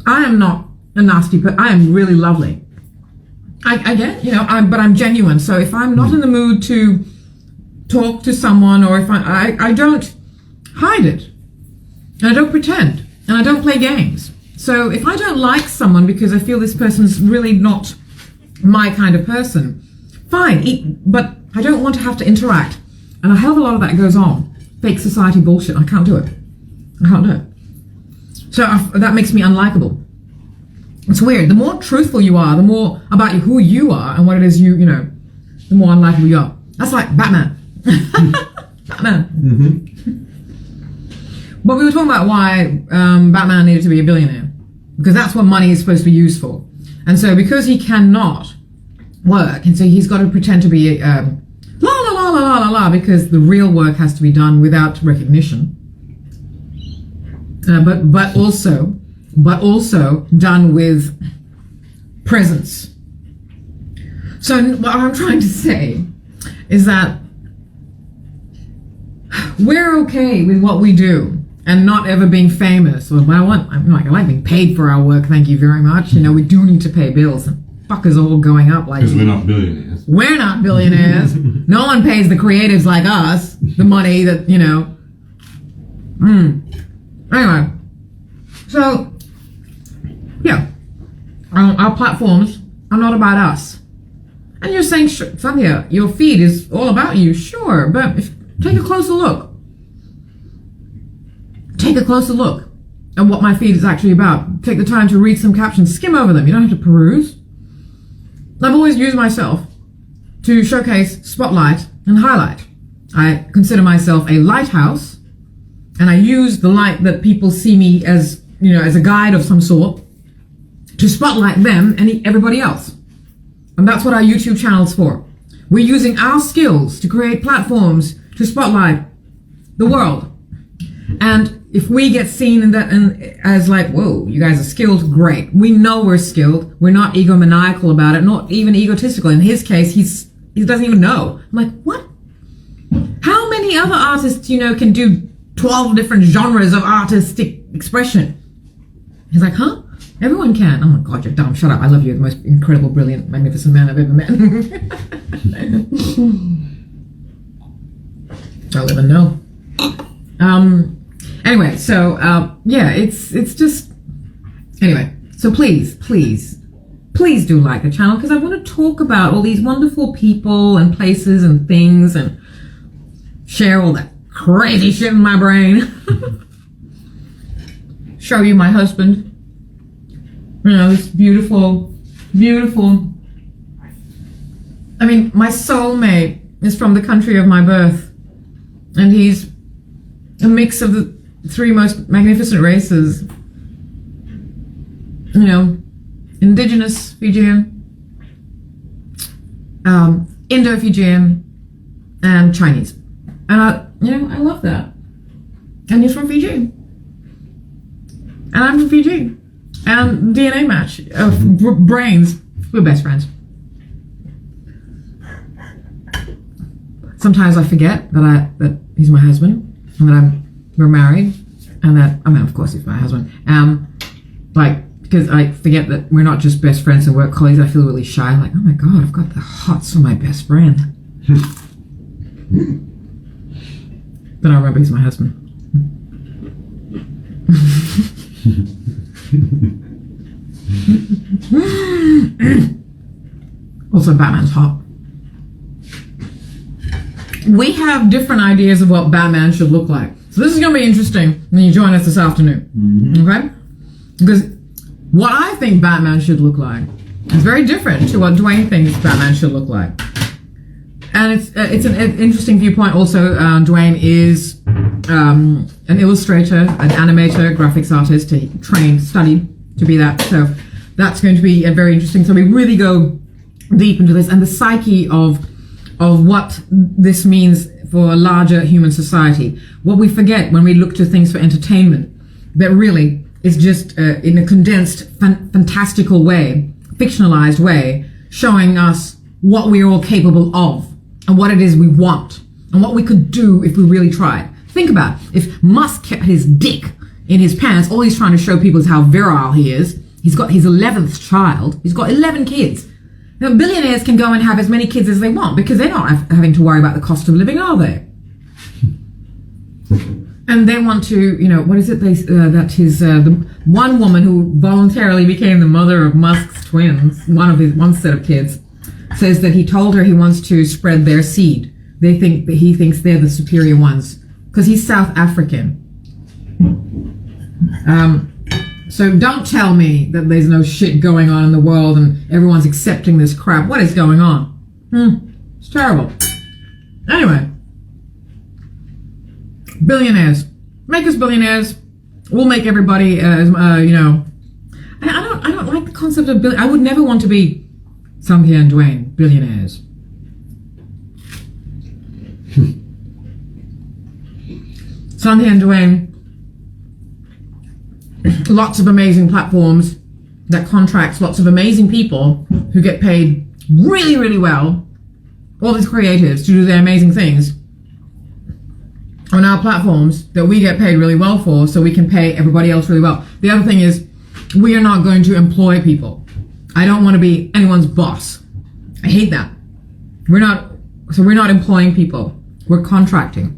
B: I am not a nasty person. I am really lovely. I get, but I'm genuine. So if I'm not in the mood to talk to someone, or if I don't hide it, and I don't pretend, and I don't play games. So if I don't like someone because I feel this person's really not my kind of person, fine, but I don't want to have to interact. And a hell of a lot of that goes on. Fake society bullshit. I can't do it. I can't do it. So that makes me unlikable. It's weird. The more truthful you are, the more about who you are and what it is the more unlikable you are. That's like Batman. Batman. But we were talking about why Batman needed to be a billionaire. Because that's what money is supposed to be used for. And so because he cannot work, and so he's got to pretend to be because the real work has to be done without recognition. But also done with presence. So what I'm trying to say is that we're okay with what we do and not ever being famous. Or I like being paid for our work. Thank you very much. We do need to pay bills. Fuckers are all going up like.
A: Because we're not billionaires.
B: We're not billionaires. No one pays the creatives like us the money that. Anyway, so our platforms are not about us. And you're saying, Sandhya, your feed is all about you. Sure, but take a closer look. Take a closer look at what my feed is actually about. Take the time to read some captions. Skim over them. You don't have to peruse. I've always used myself to showcase, spotlight, and highlight. I consider myself a lighthouse, and I use the light that people see me as, as a guide of some sort to spotlight them and everybody else. And that's what our YouTube channel's for. We're using our skills to create platforms to spotlight the world. And if we get seen in that and as like, whoa, you guys are skilled, great. We know we're skilled. We're not egomaniacal about it, not even egotistical. In his case, he doesn't even know. I'm like, what? How many other artists, can do 12 different genres of artistic expression? He's like, huh? Everyone can. Oh my God, you're dumb. Shut up. I love you. You're the most incredible, brilliant, magnificent man I've ever met. I'll never know. Anyway, so it's just anyway. So please do like the channel, because I want to talk about all these wonderful people and places and things and share all that crazy shit in my brain. Show you my husband. This beautiful. I mean, my soulmate is from the country of my birth, and he's a mix of the 3 most magnificent races. Indigenous Fijian, Indo-Fijian, and Chinese. And I love that. And he's from Fiji. And I'm from Fiji. And DNA match of brains. We're best friends. Sometimes I forget that he's my husband, and that we're married, and that of course he's my husband. Because I forget that we're not just best friends and work colleagues. I feel really shy. I'm like, oh my God, I've got the hots for my best friend. Then I remember he's my husband. Also, Batman's hot. We have different ideas of what Batman should look like. So this is going to be interesting when you join us this afternoon. Mm-hmm. Okay? Because what I think Batman should look like is very different to what Dwayne thinks Batman should look like. And it's an interesting viewpoint also. Dwayne is an illustrator, an animator, graphics artist. He studied to be that. So that's going to be very interesting. So we really go deep into this and the psyche of what this means for a larger human society. What we forget when we look to things for entertainment, that really is just in a condensed, fantastical way, fictionalized way, showing us what we're all capable of and what it is we want and what we could do if we really tried. Think about it. If Musk kept his dick in his pants, all he's trying to show people is how virile he is. He's got his 11th child. He's got 11 kids. Now, billionaires can go and have as many kids as they want because they're not having to worry about the cost of living, are they? And they want to, what is it? The one woman who voluntarily became the mother of Musk's twins, one set of kids, says that he told her he wants to spread their seed. They think that he thinks they're the superior ones because he's South African. So don't tell me that there's no shit going on in the world and everyone's accepting this crap. What is going on? It's terrible. Anyway, billionaires. Make us billionaires. We'll make everybody, I don't like the concept of I would never want to be Sandhya and Dwayne, billionaires. Sandhya and Dwayne, lots of amazing platforms that contracts lots of amazing people who get paid really, really well, all these creatives to do their amazing things on our platforms that we get paid really well for, so we can pay everybody else really well. The other thing is, we are not going to employ people. I don't want to be anyone's boss. I hate that. We're not employing people. We're contracting.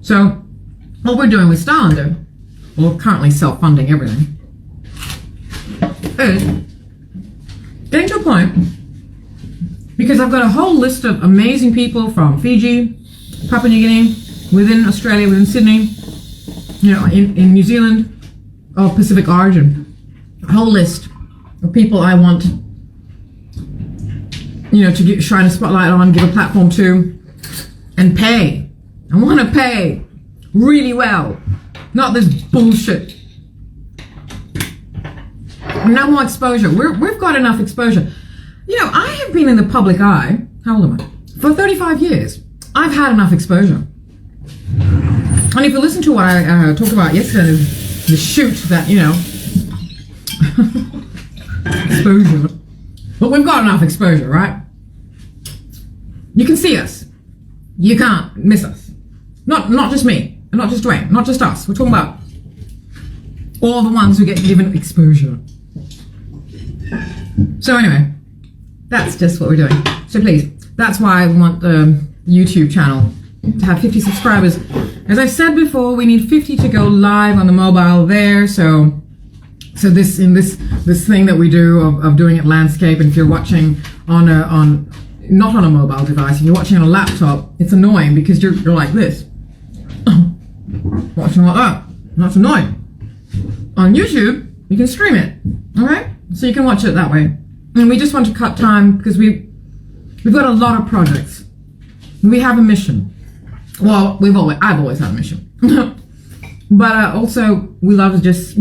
B: So what we're doing with Starlander, we're currently self-funding everything, is getting to a point, because I've got a whole list of amazing people from Fiji, Papua New Guinea, within Australia, within Sydney, in New Zealand, of Pacific origin. A whole list of people I want, to shine a spotlight on, give a platform to, and pay. I want to pay really well, not this bullshit. No more exposure. We've got enough exposure. I have been in the public eye. How old am I? For 35 years. I've had enough exposure. And if you listen to what I talked about yesterday, the shoot that, exposure. But we've got enough exposure, right? You can see us. You can't miss us. Not just me, and not just Dwayne, not just us. We're talking about all the ones who get given exposure. So anyway, that's just what we're doing. So please, that's why we want the YouTube channel to have 50 subscribers. As I've said before, we need 50 to go live on the mobile there. So this thing that we do of doing it landscape, and if you're watching not on a mobile device, if you're watching on a laptop, it's annoying because you're like this. Watching like that. That's annoying. On YouTube, you can stream it. Alright? So you can watch it that way. And we just want to cut time because we've got a lot of projects. We have a mission. Well, I've always had a mission. But also we love just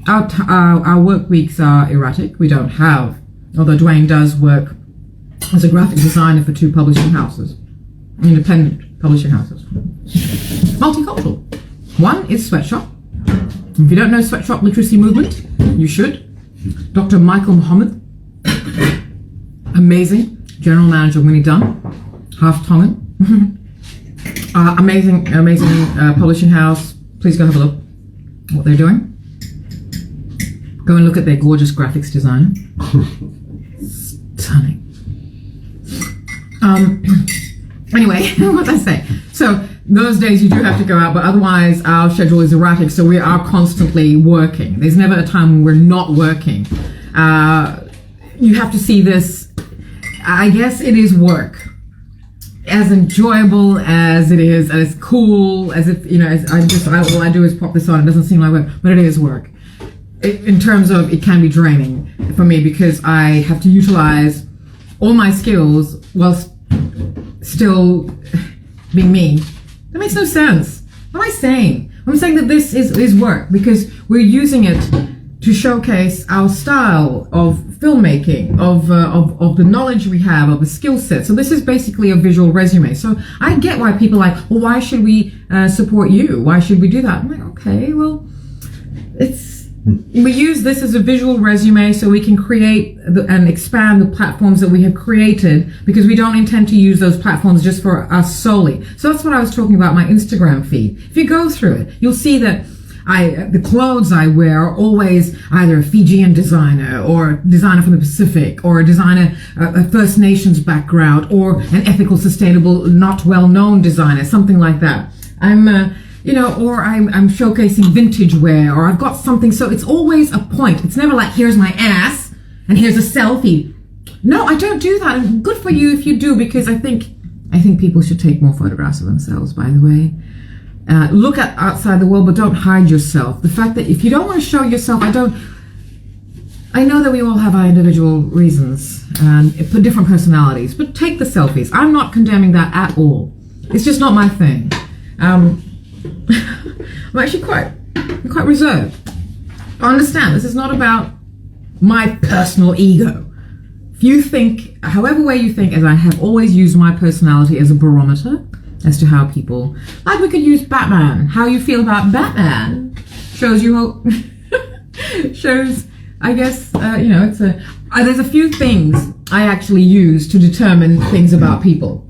B: our work weeks are erratic. We don't have, although Dwayne does work as a graphic designer for 2 publishing houses, independent publishing houses. Multicultural. One is Sweatshop. If you don't know Sweatshop Literacy Movement, you should. Dr. Michael Muhammad, amazing, General Manager Winnie Dunn, half Tongan. Amazing publishing house. Please go have a look at what they're doing. Go and look at their gorgeous graphics design. Stunning. Anyway, what did I say? So those days you do have to go out, but otherwise our schedule is erratic, so we are constantly working. There's never a time when we're not working. You have to see this. I guess it is work. As enjoyable as it is, as cool as if, all I do is pop this on. It doesn't seem like work, but it is work. In terms of, it can be draining for me because I have to utilize all my skills whilst still being me. That makes no sense. What am I saying? I'm saying that this is work because we're using it to showcase our style of filmmaking, of the knowledge we have, of the skill set. So this is basically a visual resume. So I get why people are like, well, why should we support you? Why should we do that? I'm like, okay, well, we use this as a visual resume so we can create and expand the platforms that we have created because we don't intend to use those platforms just for us solely. So that's what I was talking about, my Instagram feed. If you go through it, you'll see that the clothes I wear are always either a Fijian designer or a designer from the Pacific or a designer, a First Nations background or an ethical, sustainable, not well-known designer, something like that. Or I'm showcasing vintage wear, or I've got something. So it's always a point. It's never like, here's my ass and here's a selfie. No, I don't do that. And good for you if you do, because I think people should take more photographs of themselves, by the way. Look at outside the world, but don't hide yourself. The fact that if you don't want to show yourself, I know that we all have our individual reasons and for different personalities, but take the selfies. I'm not condemning that at all. It's just not my thing. I'm actually quite reserved. I understand this is not about my personal ego. If you think, however way you think, as I have always used my personality as a barometer as to how people, like we could use Batman. How you feel about Batman shows you shows, I guess, there's a few things I actually use to determine things about people.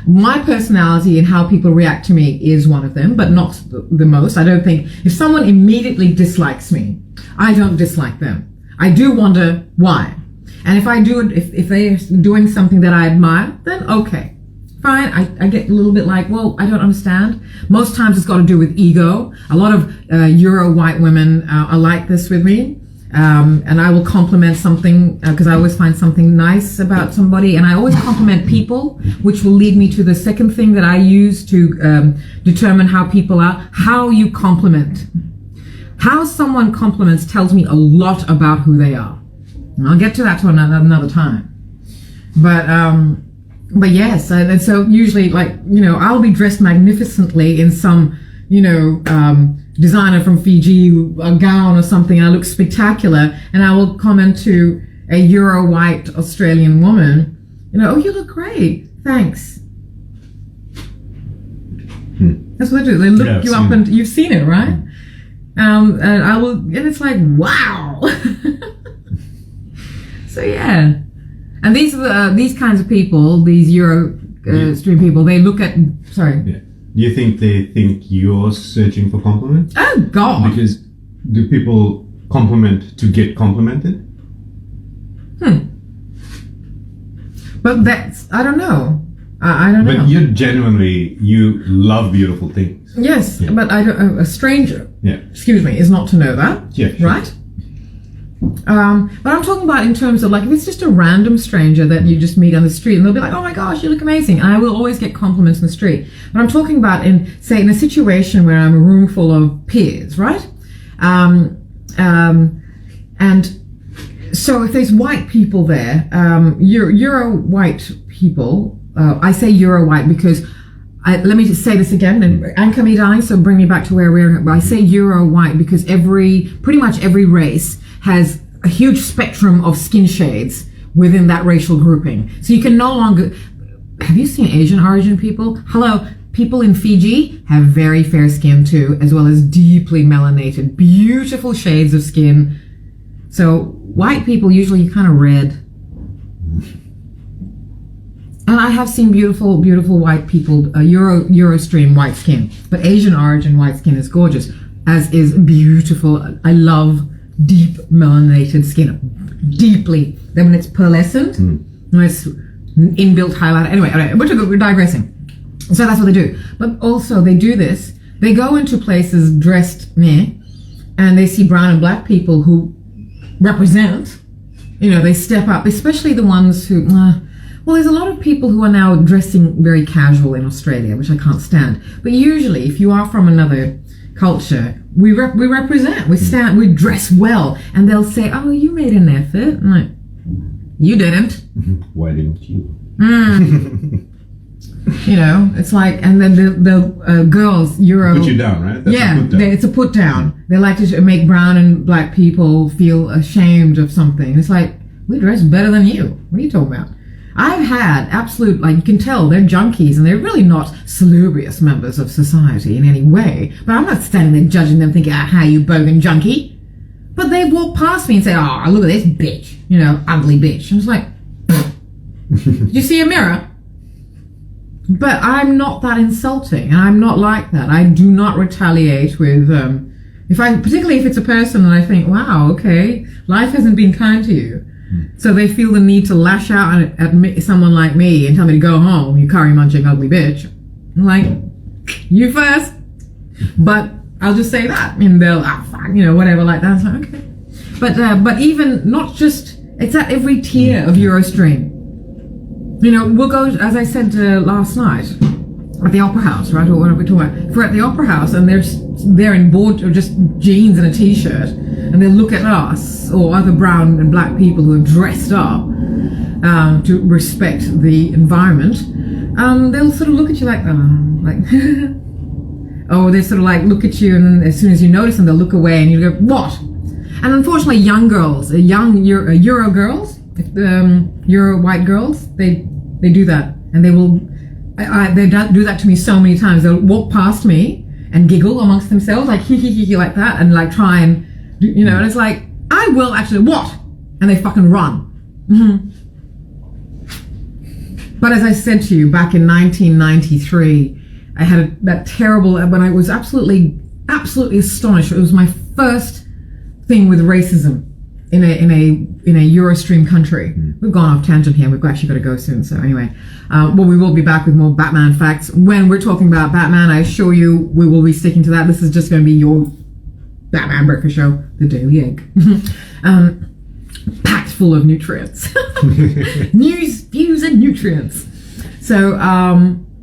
B: My personality and how people react to me is one of them, but not the most. I don't think, if someone immediately dislikes me, I don't dislike them. I do wonder why. And if I do it, if they're doing something that I admire, then okay, fine. I get a little bit like, well, I don't understand. Most times it's got to do with ego. A lot of Euro white women are like this with me. And I will compliment something because I always find something nice about somebody, and I always compliment people, which will lead me to the second thing that I use to determine how people are. How you compliment. How someone compliments tells me a lot about who they are. And I'll get to that to another time. But yes, and so usually, like, you know, I'll be dressed magnificently in some, you know, designer from Fiji, a gown or something, and I look spectacular, and I will comment to a Euro white Australian woman, you know, oh, you look great, thanks. That's what they do. They look you up, and you've seen it, right? And I will, and it's like, wow. So yeah, and these kinds of people, these Euro stream people, they look at. Sorry.
A: Yeah. Do you think they think you're searching for compliments?
B: Oh God!
A: Because do people compliment to get complimented?
B: But that's, I don't know. I don't know.
A: But you love beautiful things.
B: Yes,
A: Yeah.
B: but I don't. A stranger.
A: Yeah.
B: Excuse me, is not to know that.
A: Yeah. Sure.
B: Right. But I'm talking about in terms of, like, if it's just a random stranger that you just meet on the street and they'll be like, oh my gosh, you look amazing. And I will always get compliments in the street. But I'm talking about in a situation where I'm a room full of peers, right? And so if there's white people there, Euro white people, I say Euro white because let me just say this again and anchor me, darling, so bring me back to where we're. I say Euro white because pretty much every race has a huge spectrum of skin shades within that racial grouping. So you can no longer. Have you seen Asian origin people? Hello, people in Fiji have very fair skin too, as well as deeply melanated, beautiful shades of skin. So white people usually kind of red. And I have seen beautiful, beautiful white people, Eurostream white skin. But Asian origin white skin is gorgeous, as is beautiful. I love deep melanated skin. Deeply. Then when it's pearlescent, when it's inbuilt highlighter. Anyway, we're digressing. So that's what they do. But also they do this. They go into places dressed and they see brown and black people who represent, you know, they step up, especially the ones who... well, there's a lot of people who are now dressing very casual in Australia, which I can't stand. But usually, if you are from another culture, we represent, we stand, we dress well. And they'll say, oh, you made an effort. I'm like, you didn't.
A: Why didn't you?
B: You know, it's like, and then the girls, Euro...
A: Put you down, right? That's
B: yeah,
A: a put down.
B: it's a put down. They like to make brown and black people feel ashamed of something. It's like, we dress better than you. What are you talking about? I've had absolute, like, you can tell they're junkies and they're really not salubrious members of society in any way. But I'm not standing there judging them thinking, how you bogan junkie. But they walk past me and say, oh, look at this bitch. You know, ugly bitch. And it's like, did you see a mirror? But I'm not that insulting and I'm not like that. I do not retaliate with, particularly if it's a person that I think, wow, okay, life hasn't been kind to you. So they feel the need to lash out at someone like me and tell me to go home, you curry munching ugly bitch. I'm like, you first. But I'll just say that, and they'll fuck, you know, whatever like that. It's like, okay. But even not just, it's at every tier of Eurostream. You know, we'll go, as I said last night, at the Opera House, right? Or what are we talking about? If we're at the Opera House and they're in board or just jeans and a t-shirt, and they look at us or other brown and black people who are dressed up to respect the environment, they'll sort of look at you like oh, they sort of like look at you, and then as soon as you notice them, they'll look away, and you go, what? And unfortunately, young girls, Euro girls, Euro white girls, they do that, and they will. They do that to me so many times. They'll walk past me and giggle amongst themselves, like hee like that, and like try and, you know, and it's like, I will actually, what? And they fucking run. But as I said to you, back in 1993, I had that terrible, when I was absolutely astonished. It was my first thing with racism in a Eurostream country. We've gone off tangent here. We've actually got to go soon. So anyway, we will be back with more Batman facts. When we're talking about Batman, I assure you we will be sticking to that. This is just going to be your Batman Breakfast Show, the Daily Egg. Packed full of nutrients. News, views, and nutrients. So,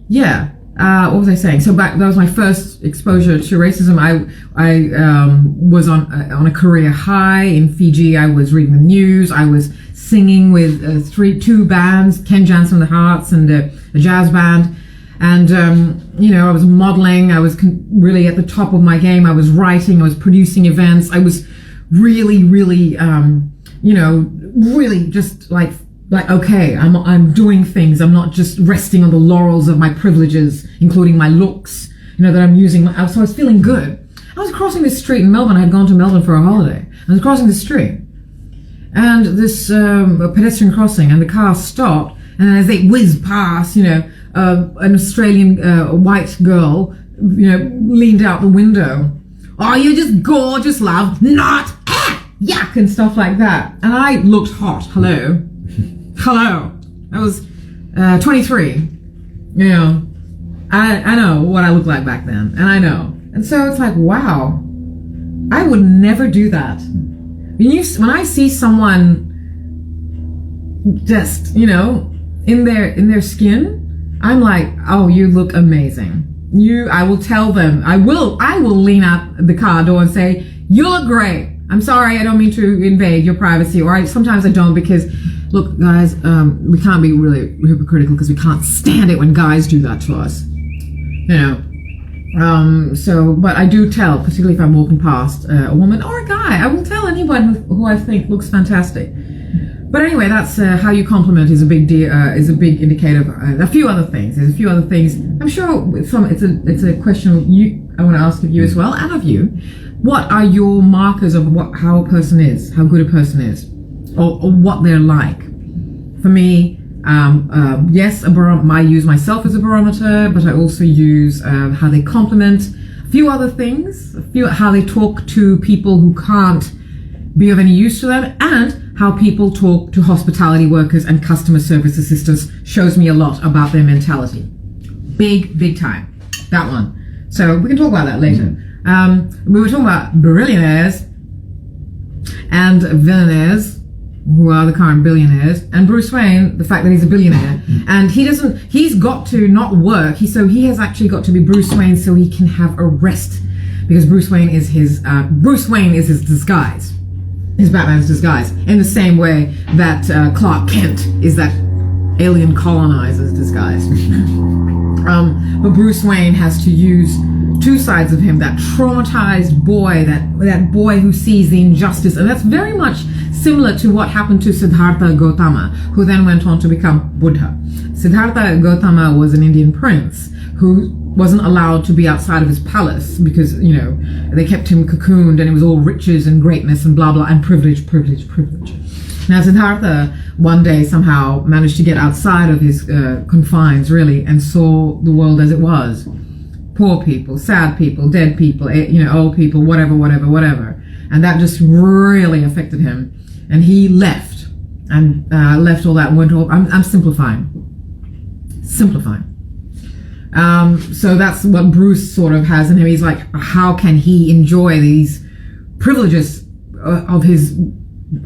B: yeah. What was I saying? So that was my first exposure to racism. I was on a career high in Fiji. I was reading the news. I was singing with two bands, Ken Jansen and the Hearts, and a jazz band. And I was modeling. I was really at the top of my game. I was writing. I was producing events. I was really, really, really just like okay, I'm doing things. I'm not just resting on the laurels of my privileges, including my looks, that I'm using. So I was feeling good. I was crossing the street in Melbourne. I had gone to Melbourne for a holiday. I was crossing the street, and this pedestrian crossing, and the car stopped. And as they whizzed past, an Australian white girl, leaned out the window. Oh, you're just gorgeous, love. Not yuck and stuff like that. And I looked hot. Hello. I was 23. I know what I looked like back then, and I know. And so it's like, wow, I would never do that. When I see someone just, in their skin, I'm like, oh, you look amazing. I will tell them, I will lean out the car door and say, you look great. I'm sorry, I don't mean to invade your privacy, or sometimes I don't, because look, guys, we can't be really hypocritical because we can't stand it when guys do that to us. But I do tell, particularly if I'm walking past a woman or a guy, I will tell anyone who I think looks fantastic. But anyway, that's how you compliment is a big indicator of a few other things. There's a few other things. I'm sure it's a question I want to ask of you as well, and of you. What are your markers of how a person is, how good a person is, or what they're like? For me, yes, I use myself as a barometer, but I also use how they compliment, a few other things, how they talk to people who can't be of any use to them, and how people talk to hospitality workers and customer service assistants shows me a lot about their mentality. Big time. That one. So we can talk about that later. We were talking about billionaires and billionaires, who are the current billionaires, and Bruce Wayne, the fact that he's a billionaire, and he's got to not work, so he has actually got to be Bruce Wayne so he can have a rest, because Bruce Wayne is his disguise, his Batman's disguise, in the same way that Clark Kent is that alien colonizer's disguise. But Bruce Wayne has to use two sides of him, that traumatized boy, that boy who sees the injustice, and that's very much similar to what happened to Siddhartha Gautama, who then went on to become Buddha. Siddhartha Gautama was an Indian prince who wasn't allowed to be outside of his palace because, they kept him cocooned, and it was all riches and greatness and blah, blah, and privilege. Now, Siddhartha one day somehow managed to get outside of his confines, really, and saw the world as it was. Poor people, sad people, dead people, old people, whatever. And that just really affected him. And he left, and left all that and went off. I'm simplifying. So that's what Bruce sort of has in him. He's like, how can he enjoy these privileges of his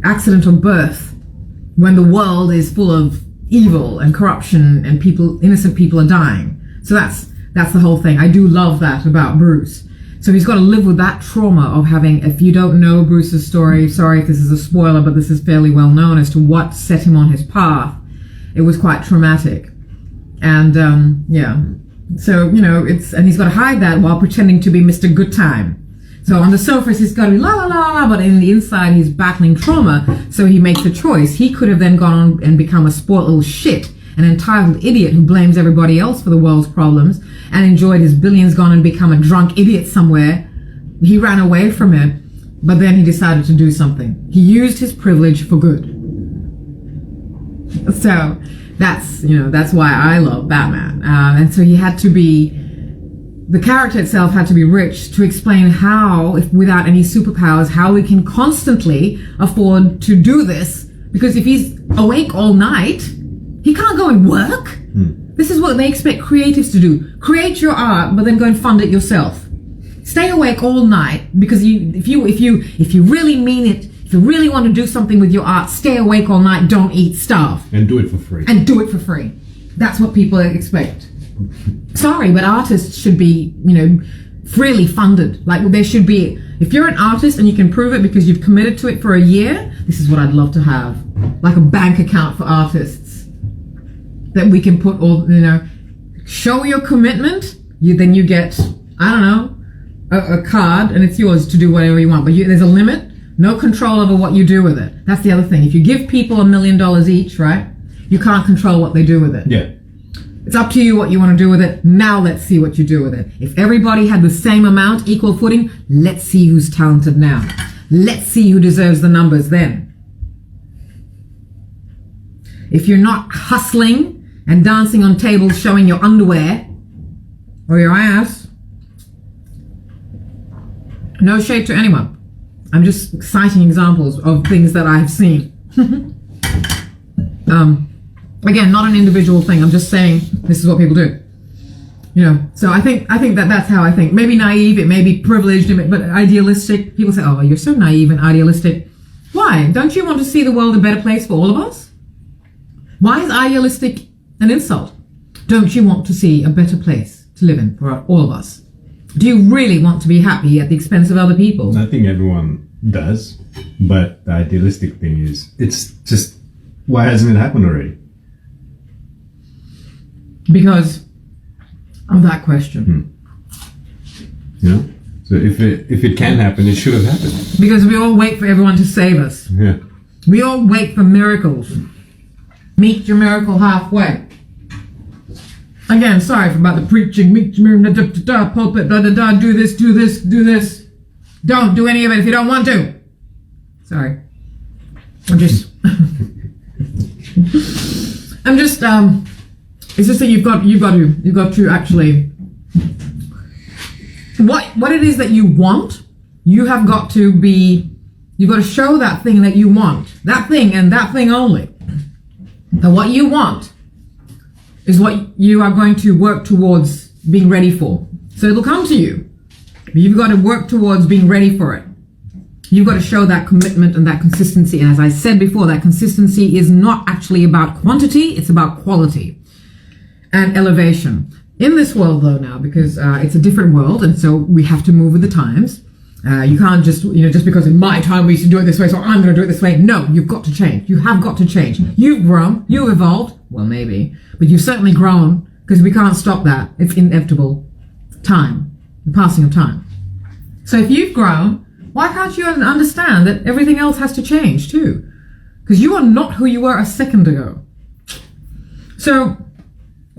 B: accidental birth when the world is full of evil and corruption and innocent people are dying? So that's the whole thing. I do love that about Bruce. So he's got to live with that trauma of having, if you don't know Bruce's story, sorry if this is a spoiler, but this is fairly well known as to what set him on his path. It was quite traumatic. And, so, and he's got to hide that while pretending to be Mr. Good Time. So on the surface, he's got to be la la la la, but in the inside, he's battling trauma. So he makes a choice. He could have then gone on and become a spoiled little shit, an entitled idiot who blames everybody else for the world's problems and enjoyed his billions, gone and become a drunk idiot somewhere. He ran away from it, but then he decided to do something. He used his privilege for good. So that's why I love Batman. And so the character itself had to be rich to explain how, if without any superpowers, how we can constantly afford to do this. Because if he's awake all night, he can't go and work. This is what they expect creatives to do. Create your art, but then go and fund it yourself. stay awake all night because if you really mean it, if you really want to do something with your art, stay awake all night, don't eat, starve.
A: And do it for free.
B: And do it for free. That's what people expect. Sorry, but artists should be, freely funded. Like there should be, if you're an artist and you can prove it because you've committed to it for a year, this is what I'd love to have. Like a bank account for artists that we can put all, show your commitment, then you get, I don't know, a card and it's yours to do whatever you want. But there's a limit, no control over what you do with it. That's the other thing. If you give people $1 million each, right, you can't control what they do with it.
A: Yeah.
B: It's up to you what you want to do with it. Now let's see what you do with it. If everybody had the same amount, equal footing, let's see who's talented now. Let's see who deserves the numbers then. If you're not hustling and dancing on tables showing your underwear or your ass, no shade to anyone. I'm just citing examples of things that I have seen. Again, not an individual thing. I'm just saying this is what people do. So I think that's how I think. Maybe naive, it may be privileged, but idealistic. People say, oh, you're so naive and idealistic. Why? Don't you want to see the world a better place for all of us? Why is idealistic an insult? Don't you want to see a better place to live in for all of us? Do you really want to be happy at the expense of other people?
A: I think everyone does, but the idealistic thing is, it's just, why hasn't it happened already?
B: Because of that question.
A: So if it can happen, it should have happened.
B: Because we all wait for everyone to save us.
A: Yeah.
B: We all wait for miracles. Meet your miracle halfway. Again, sorry about the preaching. Meet your miracle, pulpit, do this, do this, do this. Don't do any of it if you don't want to. Sorry. I'm just it's just that you've got to actually what it is that you want, you've got to show that thing that you want. That thing and that thing only. That what you want is what you are going to work towards being ready for. So it'll come to you. You've got to work towards being ready for it. You've got to show that commitment and that consistency. And as I said before, that consistency is not actually about quantity, it's about quality and elevation. In this world, though, now, because it's a different world, and so we have to move with the times. You can't just, just because in my time we used to do it this way, so I'm going to do it this way. No, you've got to change. You have got to change. You've grown. You've evolved. Well, maybe. But you've certainly grown, because we can't stop that. It's inevitable. Time. The passing of time. So if you've grown, why can't you understand that everything else has to change too? Because you are not who you were a second ago. So,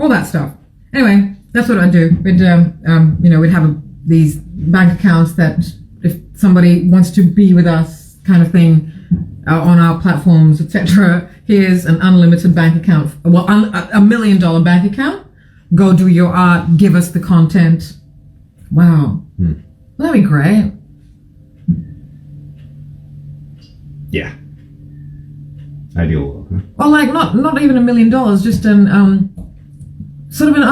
B: all that stuff. Anyway, that's what I do. We'd have these bank accounts that if somebody wants to be with us kind of thing on our platforms, etc., here's an unlimited bank account. Well, $1 million bank account. Go do your art. Give us the content. Wow. Well, that'd be great.
A: Yeah. Ideal world, huh?
B: Well, like not even $1 million, just an sort of an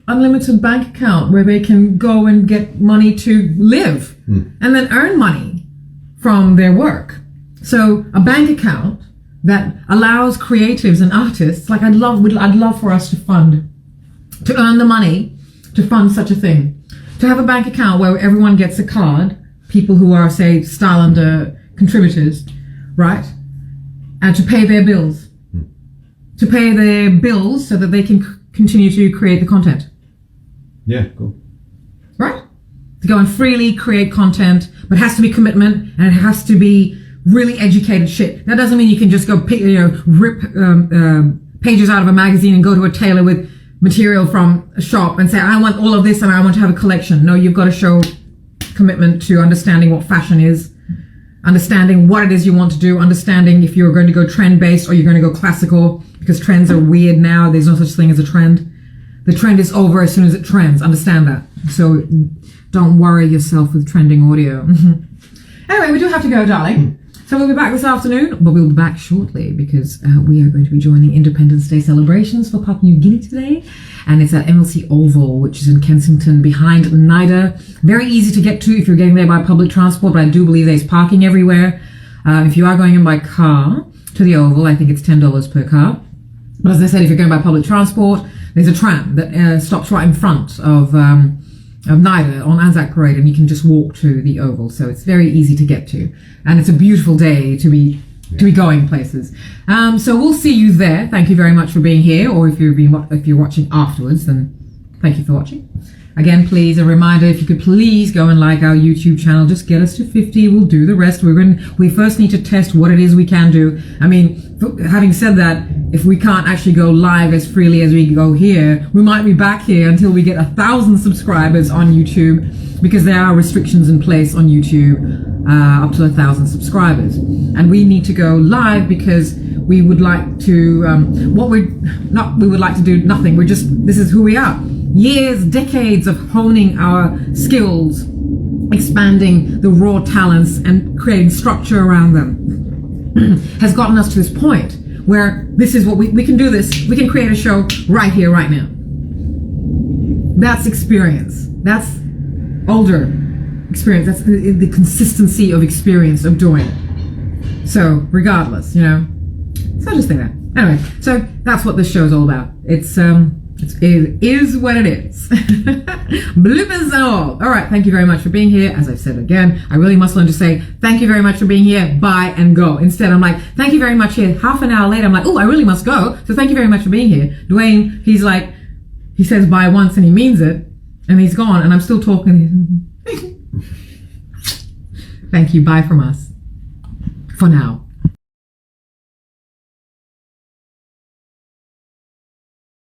B: unlimited bank account where they can go and get money to live and then earn money from their work. So a bank account that allows creatives and artists, like I'd love for us to earn the money to fund such a thing. To have a bank account where everyone gets a card, people who are, say, Style Under contributors, right? And to pay their bills. To pay their bills so that they can continue to create the content.
A: Yeah, cool. Right?
B: To go and freely create content, but it has to be commitment and it has to be really educated shit. That doesn't mean you can just go rip pages out of a magazine and go to a tailor with material from a shop and say, I want all of this and I want to have a collection. No, you've got to show commitment to understanding what fashion is, understanding what it is you want to do, understanding if you're going to go trend-based or you're going to go classical, because trends are weird now. There's no such thing as a trend. The trend is over as soon as it trends. Understand that. So don't worry yourself with trending audio. Anyway, we do have to go, darling. So we'll be back this afternoon, but we'll be back shortly because we are going to be joining Independence Day celebrations for Papua New Guinea today. And it's at MLC Oval, which is in Kensington behind NIDA. Very easy to get to if you're getting there by public transport, but I do believe there's parking everywhere. If you are going in by car to the Oval, I think it's $10 per car. But as I said, if you're going by public transport, there's a tram that stops right in front of NIDA on Anzac Parade, and you can just walk to the Oval. So it's very easy to get to. And it's a beautiful day to be going places. So we'll see you there. Thank you very much for being here, or if you're watching afterwards, then thank you for watching. Again, please, a reminder, if you could please go and like our YouTube channel, just get us to 50. We'll do the rest. We first need to test what it is we can do. I mean, having said that, if we can't actually go live as freely as we go here, we might be back here until we get 1,000 subscribers on YouTube, because there are restrictions in place on YouTube up to 1,000 subscribers. And we need to go live because we would like to, we would like to do nothing. This is who we are. Years, decades of honing our skills, expanding the raw talents and creating structure around them has gotten us to this point where this is what we can do this. We can create a show right here, right now. That's experience. That's older experience. That's the consistency of experience of doing it. So regardless, So I just think that. Anyway, so that's what this show is all about. It is what it is. Bloopers and all. All right, thank you very much for being here. As I've said again, I really must learn to say thank you very much for being here, bye and go. Instead, I'm like, thank you very much here. Half an hour later, I'm like, oh, I really must go. So thank you very much for being here. Dwayne, he's like, he says bye once and he means it, and he's gone, and I'm still talking. Thank you, bye from us. For now.